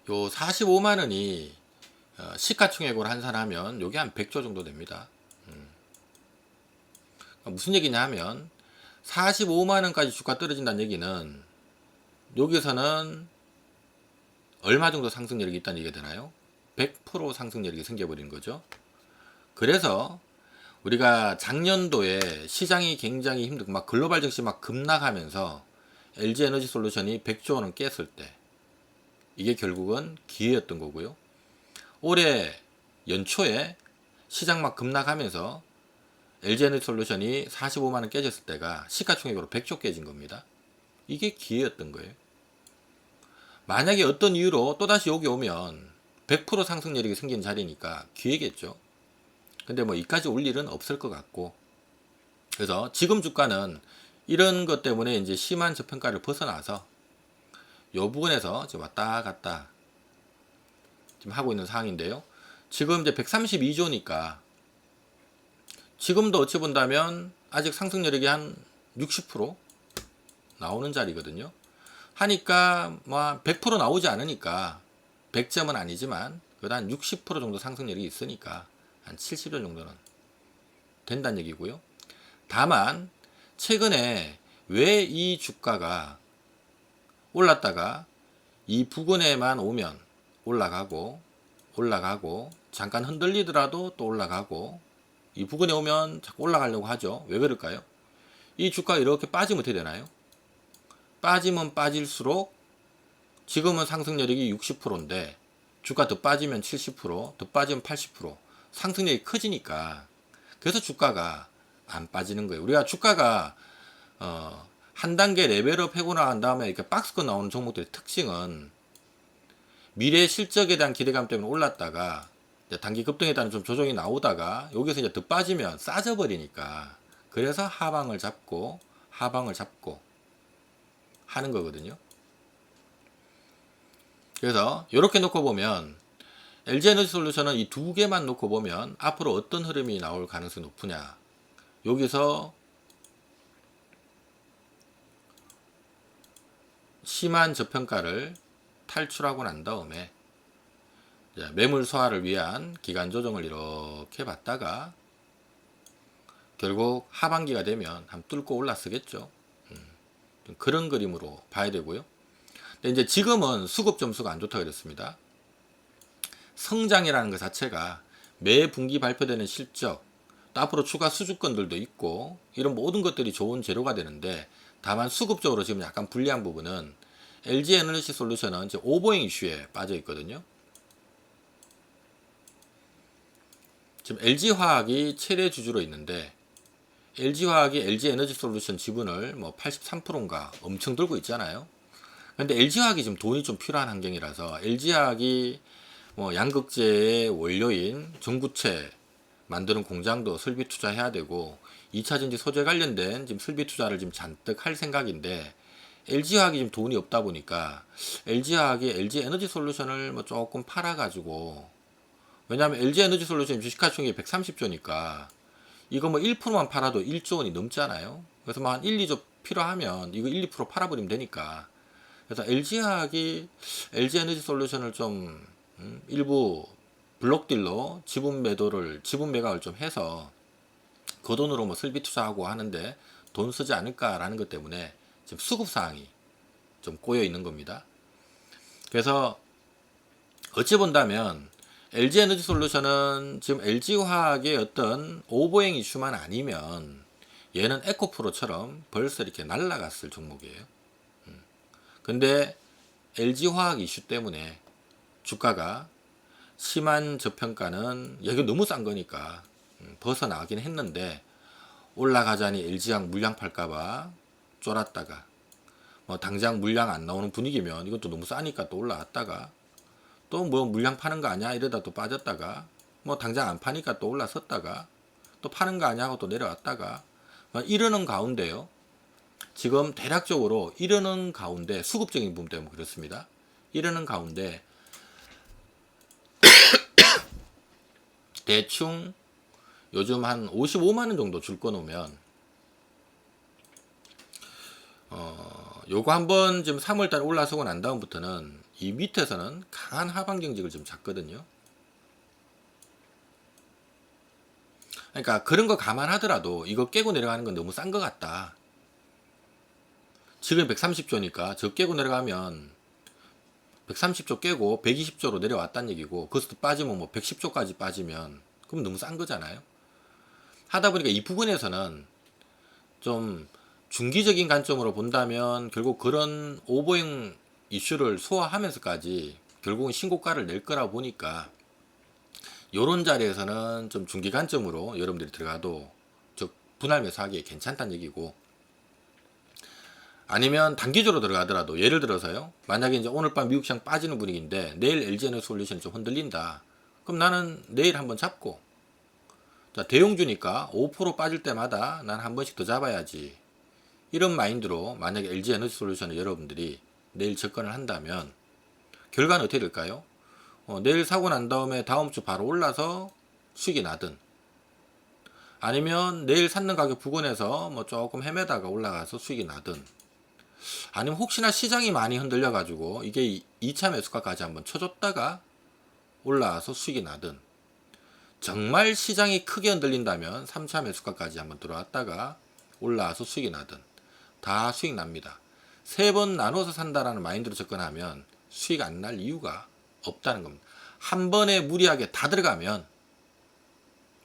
요 45만원이 시가총액으로 환산하면 요게 한 100조 정도 됩니다. 무슨 얘기냐 하면 45만원까지 주가 떨어진다는 얘기는 여기서는 얼마 정도 상승력이 있다는 얘기가 되나요? 100% 상승력이 생겨버린 거죠. 그래서 우리가 작년도에 시장이 굉장히 힘들고 막 글로벌 증시 막 급락하면서 LG 에너지 솔루션이 100조 원을 깼을 때 이게 결국은 기회였던 거고요. 올해 연초에 시장 막 급락하면서 LG 에너지 솔루션이 45만원 깨졌을 때가 시가총액으로 100조 깨진 겁니다. 이게 기회였던 거예요. 만약에 어떤 이유로 또다시 여기 오면 100% 상승률이 생긴 자리니까 기회겠죠. 근데 뭐 이까지 올 일은 없을 것 같고, 그래서 지금 주가는 이런 것 때문에 이제 심한 저평가를 벗어나서 요 부분에서 지금 왔다 갔다 지금 하고 있는 상황인데요. 지금 이제 132조니까 지금도 어찌 본다면 아직 상승률이 한 60% 나오는 자리거든요. 하니까 뭐 100% 나오지 않으니까 100점은 아니지만 그래도 한 60% 정도 상승률이 있으니까 한 70점 정도는 된다는 얘기고요. 다만 최근에 왜 이 주가가 올랐다가 이 부근에만 오면 올라가고 잠깐 흔들리더라도 또 올라가고 이 부근에 오면 자꾸 올라가려고 하죠. 왜 그럴까요? 이 주가가 이렇게 빠지면 어떻게 되나요? 빠지면 빠질수록 지금은 상승률이 60%인데 주가 더 빠지면 70%, 더 빠지면 80% 상승률이 커지니까 그래서 주가가 안 빠지는 거예요. 우리가 주가가 한 단계 레벨업 하고 난 다음에 이렇게 박스권 나오는 종목들의 특징은 미래 실적에 대한 기대감 때문에 올랐다가 이제 단기 급등에 따른 좀 조정이 나오다가 여기서 이제 더 빠지면 싸져 버리니까, 그래서 하방을 잡고 하는 거거든요. 그래서 이렇게 놓고 보면 LG에너지솔루션은 이 두 개만 놓고 보면 앞으로 어떤 흐름이 나올 가능성이 높으냐. 여기서 심한 저평가를 탈출하고 난 다음에 매물 소화를 위한 기간 조정을 이렇게 봤다가 결국 하반기가 되면 한번 뚫고 올라서겠죠. 그런 그림으로 봐야 되고요. 근데 이제 지금은 수급 점수가 안 좋다 그랬습니다. 성장이라는 것 자체가 매 분기 발표되는 실적, 또 앞으로 추가 수주권들도 있고 이런 모든 것들이 좋은 재료가 되는데, 다만 수급적으로 지금 약간 불리한 부분은 LG에너지솔루션은 이제 오버행 이슈에 빠져 있거든요. 지금 LG화학이 최대 주주로 있는데, LG화학이 LG에너지솔루션 지분을 뭐 83%인가 엄청 들고 있잖아요. 근데 LG화학이 지금 돈이 좀 필요한 환경이라서 LG화학이 뭐 양극재의 원료인 전구체 만드는 공장도 설비 투자해야 되고 2차전지 소재 관련된 지금 설비 투자를 지금 잔뜩 할 생각인데, LG화학이 지금 돈이 없다 보니까 LG화학이 LG에너지솔루션을 뭐 조금 팔아가지고, 왜냐하면 LG에너지솔루션 주식가치이 130조니까 이거 뭐 1%만 팔아도 1조 원이 넘잖아요. 그래서 뭐 한 1, 2조 필요하면 이거 1, 2% 팔아버리면 되니까. 그래서 LG화학이 LG에너지솔루션을 좀 일부 블록딜로 지분 매각을 좀 해서 그 돈으로 뭐 설비 투자하고 하는데 돈 쓰지 않을까라는 것 때문에 지금 수급 사항이 좀 꼬여 있는 겁니다. 그래서 어찌 본다면 LG에너지솔루션은 지금 LG화학의 어떤 오버행 이슈만 아니면 얘는 에코프로처럼 벌써 이렇게 날아갔을 종목이에요. 근데 LG화학 이슈 때문에 주가가 심한 저평가는 여기 너무 싼 거니까 벗어나긴 했는데, 올라가자니 LG화학 물량 팔까봐 쫄았다가 뭐 당장 물량 안 나오는 분위기면 이것도 너무 싸니까 또 올라왔다가 또 뭐 물량 파는 거 아니야 이러다 또 빠졌다가 뭐 당장 안 파니까 또 올라섰다가 또 파는 거 아니야 하고 또 내려왔다가 이러는 가운데요. 지금 대략적으로 이러는 가운데 수급적인 부분 때문에 그렇습니다. 이러는 가운데 대충 요즘 한 55만원 정도 줄 거 놓으면 요거 한번 지금 3월달 올라서고 난 다음부터는 이 밑에서는 강한 하방 경직을 좀 잡거든요. 그러니까 그런 거 감안하더라도 이거 깨고 내려가는 건 너무 싼 것 같다. 지금 130조니까 저 깨고 내려가면 130조 깨고 120조로 내려왔다는 얘기고, 거기서 빠지면 뭐 110조까지 빠지면 그럼 너무 싼 거잖아요. 하다 보니까 이 부분에서는 좀 중기적인 관점으로 본다면 결국 그런 오버행 이슈를 소화하면서까지 결국은 신고가를 낼 거라 보니까 요런 자리에서는 좀 중기 관점으로 여러분들이 들어가도 즉 분할 매수하기에 괜찮다는 얘기고, 아니면 단기적으로 들어가더라도 예를 들어서요, 만약에 이제 오늘 밤 미국 시장 빠지는 분위기인데 내일 LG에너지솔루션이 좀 흔들린다, 그럼 나는 내일 한번 잡고, 자 대용주니까 5% 빠질 때마다 난 한 번씩 더 잡아야지, 이런 마인드로 만약에 LG에너지솔루션을 여러분들이 내일 접근을 한다면 결과는 어떻게 될까요? 내일 사고 난 다음에 다음 주 바로 올라서 수익이 나든, 아니면 내일 샀는 가격 부근에서 뭐 조금 헤매다가 올라가서 수익이 나든, 아니면 혹시나 시장이 많이 흔들려 가지고 이게 2차 매수가까지 한번 쳐줬다가 올라와서 수익이 나든, 정말 시장이 크게 흔들린다면 3차 매수가까지 한번 들어왔다가 올라와서 수익이 나든 다 수익 납니다. 3번 나눠서 산다라는 마인드로 접근하면 수익 안 날 이유가 없다는 겁니다. 한 번에 무리하게 다 들어가면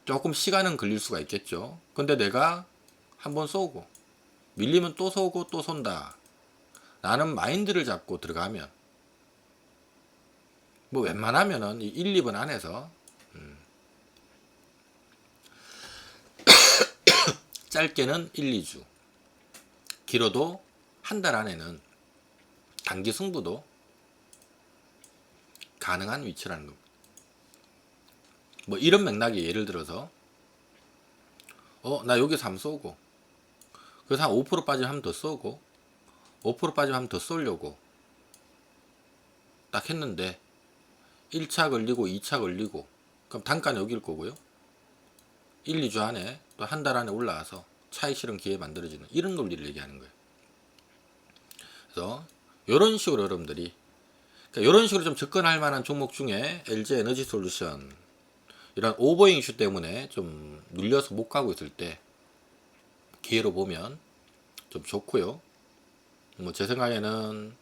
조금 시간은 걸릴 수가 있겠죠. 근데 내가 한번 쏘고 밀리면 또 쏘고 또 쏜다 라는 마인드를 잡고 들어가면 뭐 웬만하면은 1, 2번 안에서 짧게는 1, 2주, 길어도 한 달 안에는 단기 승부도 가능한 위치라는 겁니다. 뭐 이런 맥락이 예를 들어서 나 여기서 한번 쏘고 그래서 한 5% 빠지면 한 번 더 쏘고 5% 빠지면 한 번 더 쏘려고 딱 했는데 1차 걸리고 2차 걸리고 그럼 단가는 여기일 거고요. 1, 2주 안에 또 한 달 안에 올라와서 차익 실현 기회 만들어지는 이런 논리를 얘기하는 거예요. 그래서 이런 식으로 여러분들이 이런 식으로 좀 접근할 만한 종목 중에 LG 에너지 솔루션 이런 오버행 이슈 때문에 좀 눌려서 못 가고 있을 때 기회로 보면 좀 좋고요. 뭐 제 생각에는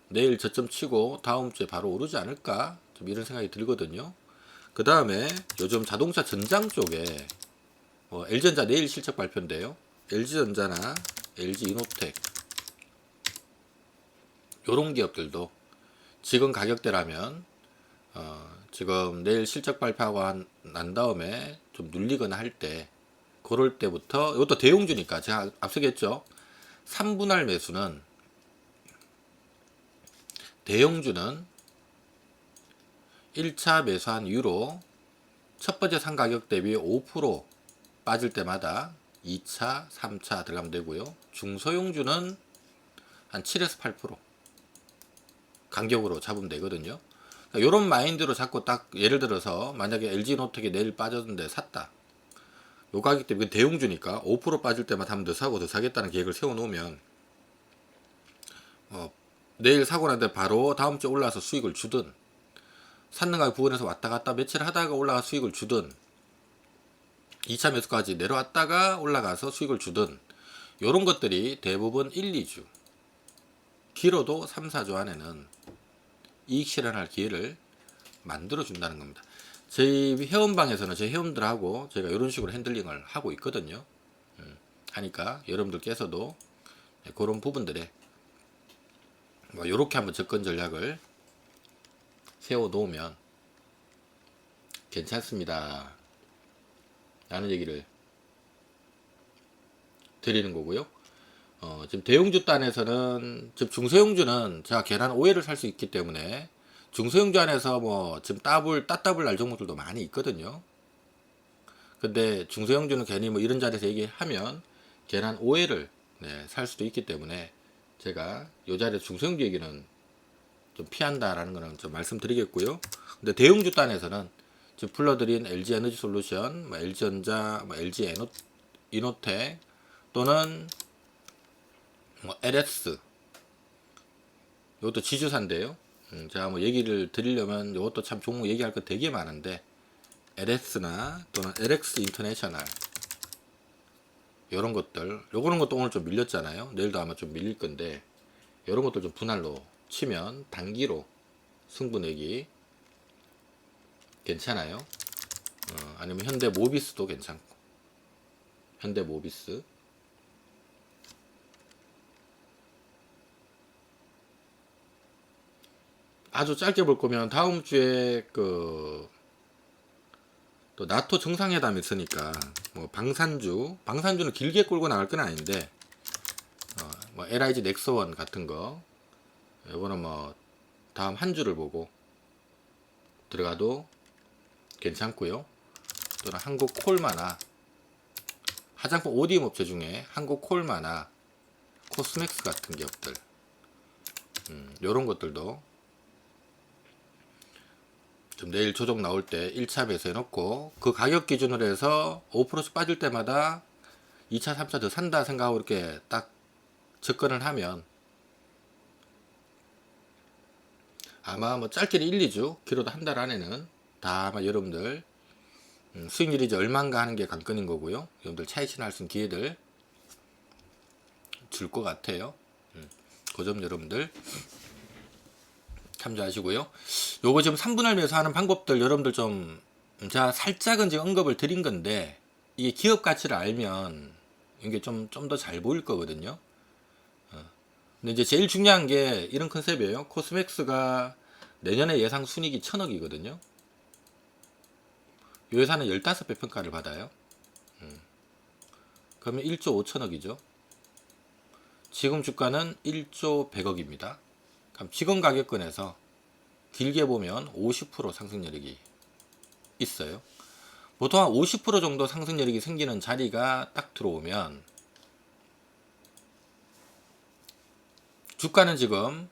내일 저점 치고 다음 주에 바로 오르지 않을까 좀 이런 생각이 들거든요. 그 다음에 요즘 자동차 전장 쪽에 LG전자 내일 실적 발표인데요. LG전자나 LG이노텍 요런 기업들도 지금 가격대라면 지금 내일 실적 발표하고 난 다음에 좀 눌리거나 할 때 그럴 때부터 이것도 대용주니까 제가 앞서 했죠. 3분할 매수는 대용주는 1차 매수한 이후로 첫 번째 산 가격 대비 5% 빠질 때마다 2차, 3차 들어가면 되고요. 중소용주는 한 7에서 8% 간격으로 잡으면 되거든요. 그러니까 이런 마인드로 자꾸 딱 예를 들어서 만약에 LG노텍이 내일 빠졌는데 샀다. 요 가격 대비 대용주니까 5% 빠질 때마다 한 번 더 사고 더 사겠다는 계획을 세워놓으면 내일 사고 난데 바로 다음 주에 올라와서 수익을 주든 샀는 가격 부근에서 왔다 갔다 며칠 하다가 올라가 수익을 주든 2차 매수까지 내려왔다가 올라가서 수익을 주든 요런 것들이 대부분 1, 2주 길어도 3, 4주 안에는 이익 실현할 기회를 만들어 준다는 겁니다. 저희 회원방에서는 저희 회원들하고 제가 이런 식으로 핸들링을 하고 있거든요. 하니까 여러분들께서도 그런 부분들에 이렇게 한번 접근 전략을 세워 놓으면 괜찮습니다 라는 얘기를 드리는 거고요. 지금 대용주 단에서는 지금 중소형주는 제가 계란 오해를 살 수 있기 때문에 중소형주 안에서 지금 따따블 날 종목들도 많이 있거든요. 근데 중소형주는 괜히 이런 자리에서 얘기하면 계란 오해를 살 수도 있기 때문에 제가 이 자리에서 중소형주 얘기는 좀 피한다라는 거는 좀 말씀드리겠고요. 근데 대용주 단에서는 지금 불러드린 LG 에너지 솔루션, LG전자, LG 이노텍 또는 LS 이것도 지주사인데요. 제가 얘기를 드리려면 이것도 참 종목 얘기할 거 되게 많은데 LS나 또는 LX 인터내셔널 이런 것들 요거는 것도 오늘 좀 밀렸잖아요. 내일도 아마 좀 밀릴 건데 이런 것들 좀 분할로 치면 단기로 승부 내기 괜찮아요. 아니면 현대 모비스도 괜찮고 현대 모비스 아주 짧게 볼 거면 다음 주에 또 나토 정상회담 있으니까 방산주는 길게 끌고 나갈 건 아닌데 LIG 넥스원 같은 거 이거는 다음 한 주를 보고 들어가도 괜찮고요. 또는 한국 콜마나 화장품 ODM 업체 중에 한국 콜마나 코스맥스 같은 기업들 요런 것들도 좀 내일 조정 나올 때 1차 매수해 놓고 그 가격 기준으로 해서 5%씩 빠질 때마다 2차 3차 더 산다 생각하고 이렇게 딱 접근을 하면 아마 짧게는 1, 2주 길어도 한 달 안에는 다 아마 여러분들 수익률이 이제 얼마인가 하는 게 관건인 거고요. 여러분들 차익 실현할 수 있는 기회들 줄 것 같아요. 그 점 여러분들 참조하시고요. 요거 지금 3분할 매수하는 방법들 여러분들 좀 제가 살짝은 지금 언급을 드린 건데 이게 기업 가치를 알면 이게 좀 더 잘 보일 거거든요. 근데 이제 제일 중요한 게 이런 컨셉이에요. 코스맥스가 내년에 예상 순이익이 1000억이거든요. 이 회사는 15배 평가를 받아요. 그러면 1조 5천억이죠. 지금 주가는 1조 100억입니다. 그럼 지금 가격권에서 길게 보면 50% 상승 여력이 있어요. 보통 한 50% 정도 상승 여력이 생기는 자리가 딱 들어오면 주가는 지금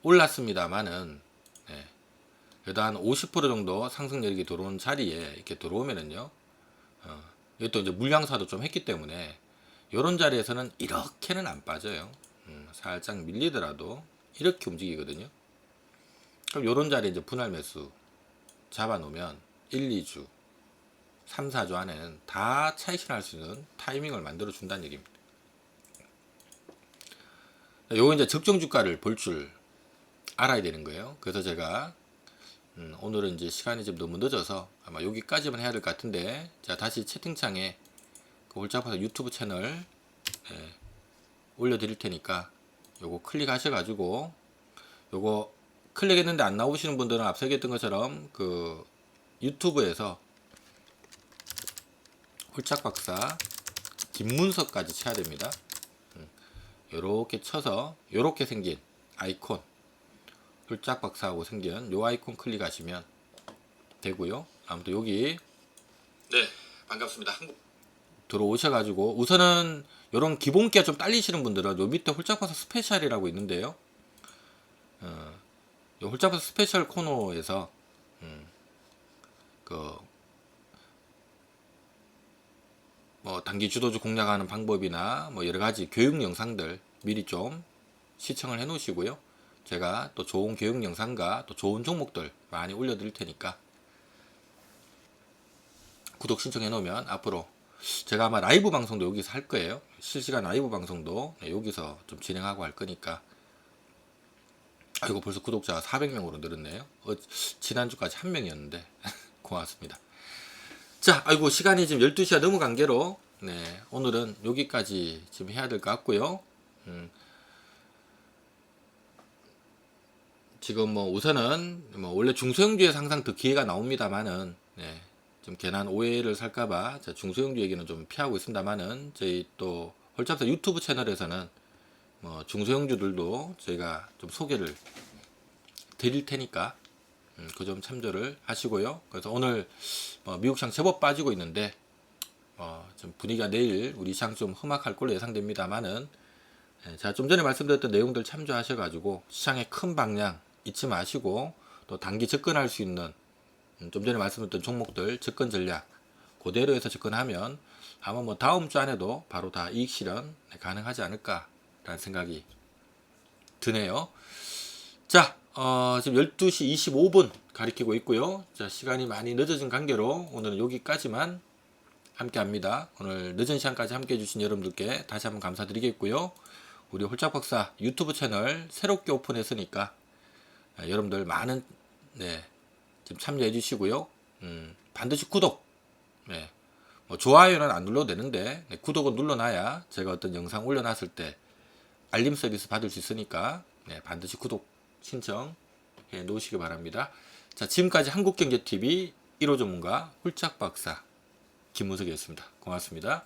올랐습니다만은 그래도 한 50% 정도 상승 여력이 들어온 자리에 이렇게 들어오면은요, 이것도 이제 물량사도 좀 했기 때문에 이런 자리에서는 이렇게는 안 빠져요. 살짝 밀리더라도 이렇게 움직이거든요. 그럼 이런 자리에 이제 분할 매수 잡아놓으면 1, 2주, 3, 4주 안에는 다 차익 실현할 수 있는 타이밍을 만들어 준다는 얘기입니다. 요거 이제 적정 주가를 볼 줄 알아야 되는 거예요. 그래서 제가 오늘은 이제 시간이 좀 너무 늦어서 아마 여기까지만 해야 될 것 같은데, 자 다시 채팅창에 그 홀짝파사 유튜브 채널 올려드릴 테니까 요거 클릭하셔가지고, 요거 클릭했는데 안 나오시는 분들은 앞서 얘기했던 것처럼 그 유튜브에서 홀짝박사 김문석까지 쳐야 됩니다. 요렇게 쳐서 요렇게 생긴 아이콘, 홀짝박사하고 생긴 요 아이콘 클릭하시면 되고요. 아무튼 여기 반갑습니다. 한국 들어오셔가지고 우선은 요런 기본기가 좀 딸리시는 분들은 요 밑에 홀짝박사 스페셜이라고 있는데요. 요 홀짝박사 스페셜 코너에서 뭐 단기 주도주 공략하는 방법이나 뭐 여러가지 교육 영상들 미리 좀 시청을 해 놓으시고요. 제가 또 좋은 교육 영상과 또 좋은 종목들 많이 올려드릴 테니까 구독 신청해 놓으면 앞으로 제가 아마 라이브 방송도 여기서 할 거예요. 실시간 라이브 방송도 여기서 좀 진행하고 할 거니까. 아이고 벌써 구독자가 400명으로 늘었네요. 지난주까지 1명이었는데 고맙습니다. 자, 아이고 시간이 지금 12시가 넘어간 게로 오늘은 여기까지 지금 해야 될 것 같고요. 지금 뭐 우선은 뭐 원래 중소형주에서 항상 더 기회가 나옵니다만은 좀 괜한 오해를 살까봐 중소형주 얘기는 좀 피하고 있습니다만은, 저희 또 홀짝박사 유튜브 채널에서는 뭐 중소형주들도 저희가 좀 소개를 드릴 테니까 그 점 참조를 하시고요. 그래서 오늘 미국 시장 제법 빠지고 있는데 좀 분위기가 내일 우리 시장 좀 흠악할 걸로 예상됩니다만은, 제가 좀 전에 말씀드렸던 내용들 참조하셔가지고 시장의 큰 방향 잊지 마시고, 또 단기 접근할 수 있는 좀 전에 말씀드렸던 종목들 접근 전략 그대로 해서 접근하면 아마 뭐 다음 주 안에도 바로 다 이익 실현 가능하지 않을까라는 생각이 드네요. 자, 지금 12시 25분 가리키고 있고요. 자, 시간이 많이 늦어진 관계로 오늘은 여기까지만 함께 합니다. 오늘 늦은 시간까지 함께 해주신 여러분들께 다시 한번 감사드리겠고요. 우리 홀짝박사 유튜브 채널 새롭게 오픈했으니까 여러분들 많은 지금 참여해 주시고요. 반드시 구독, 뭐 좋아요는 안 눌러도 되는데 구독은 눌러놔야 제가 어떤 영상 올려놨을 때 알림 서비스 받을 수 있으니까 반드시 구독 신청해 놓으시기 바랍니다. 자, 지금까지 한국경제TV 1호 전문가 홀짝박사 김문석이었습니다. 고맙습니다.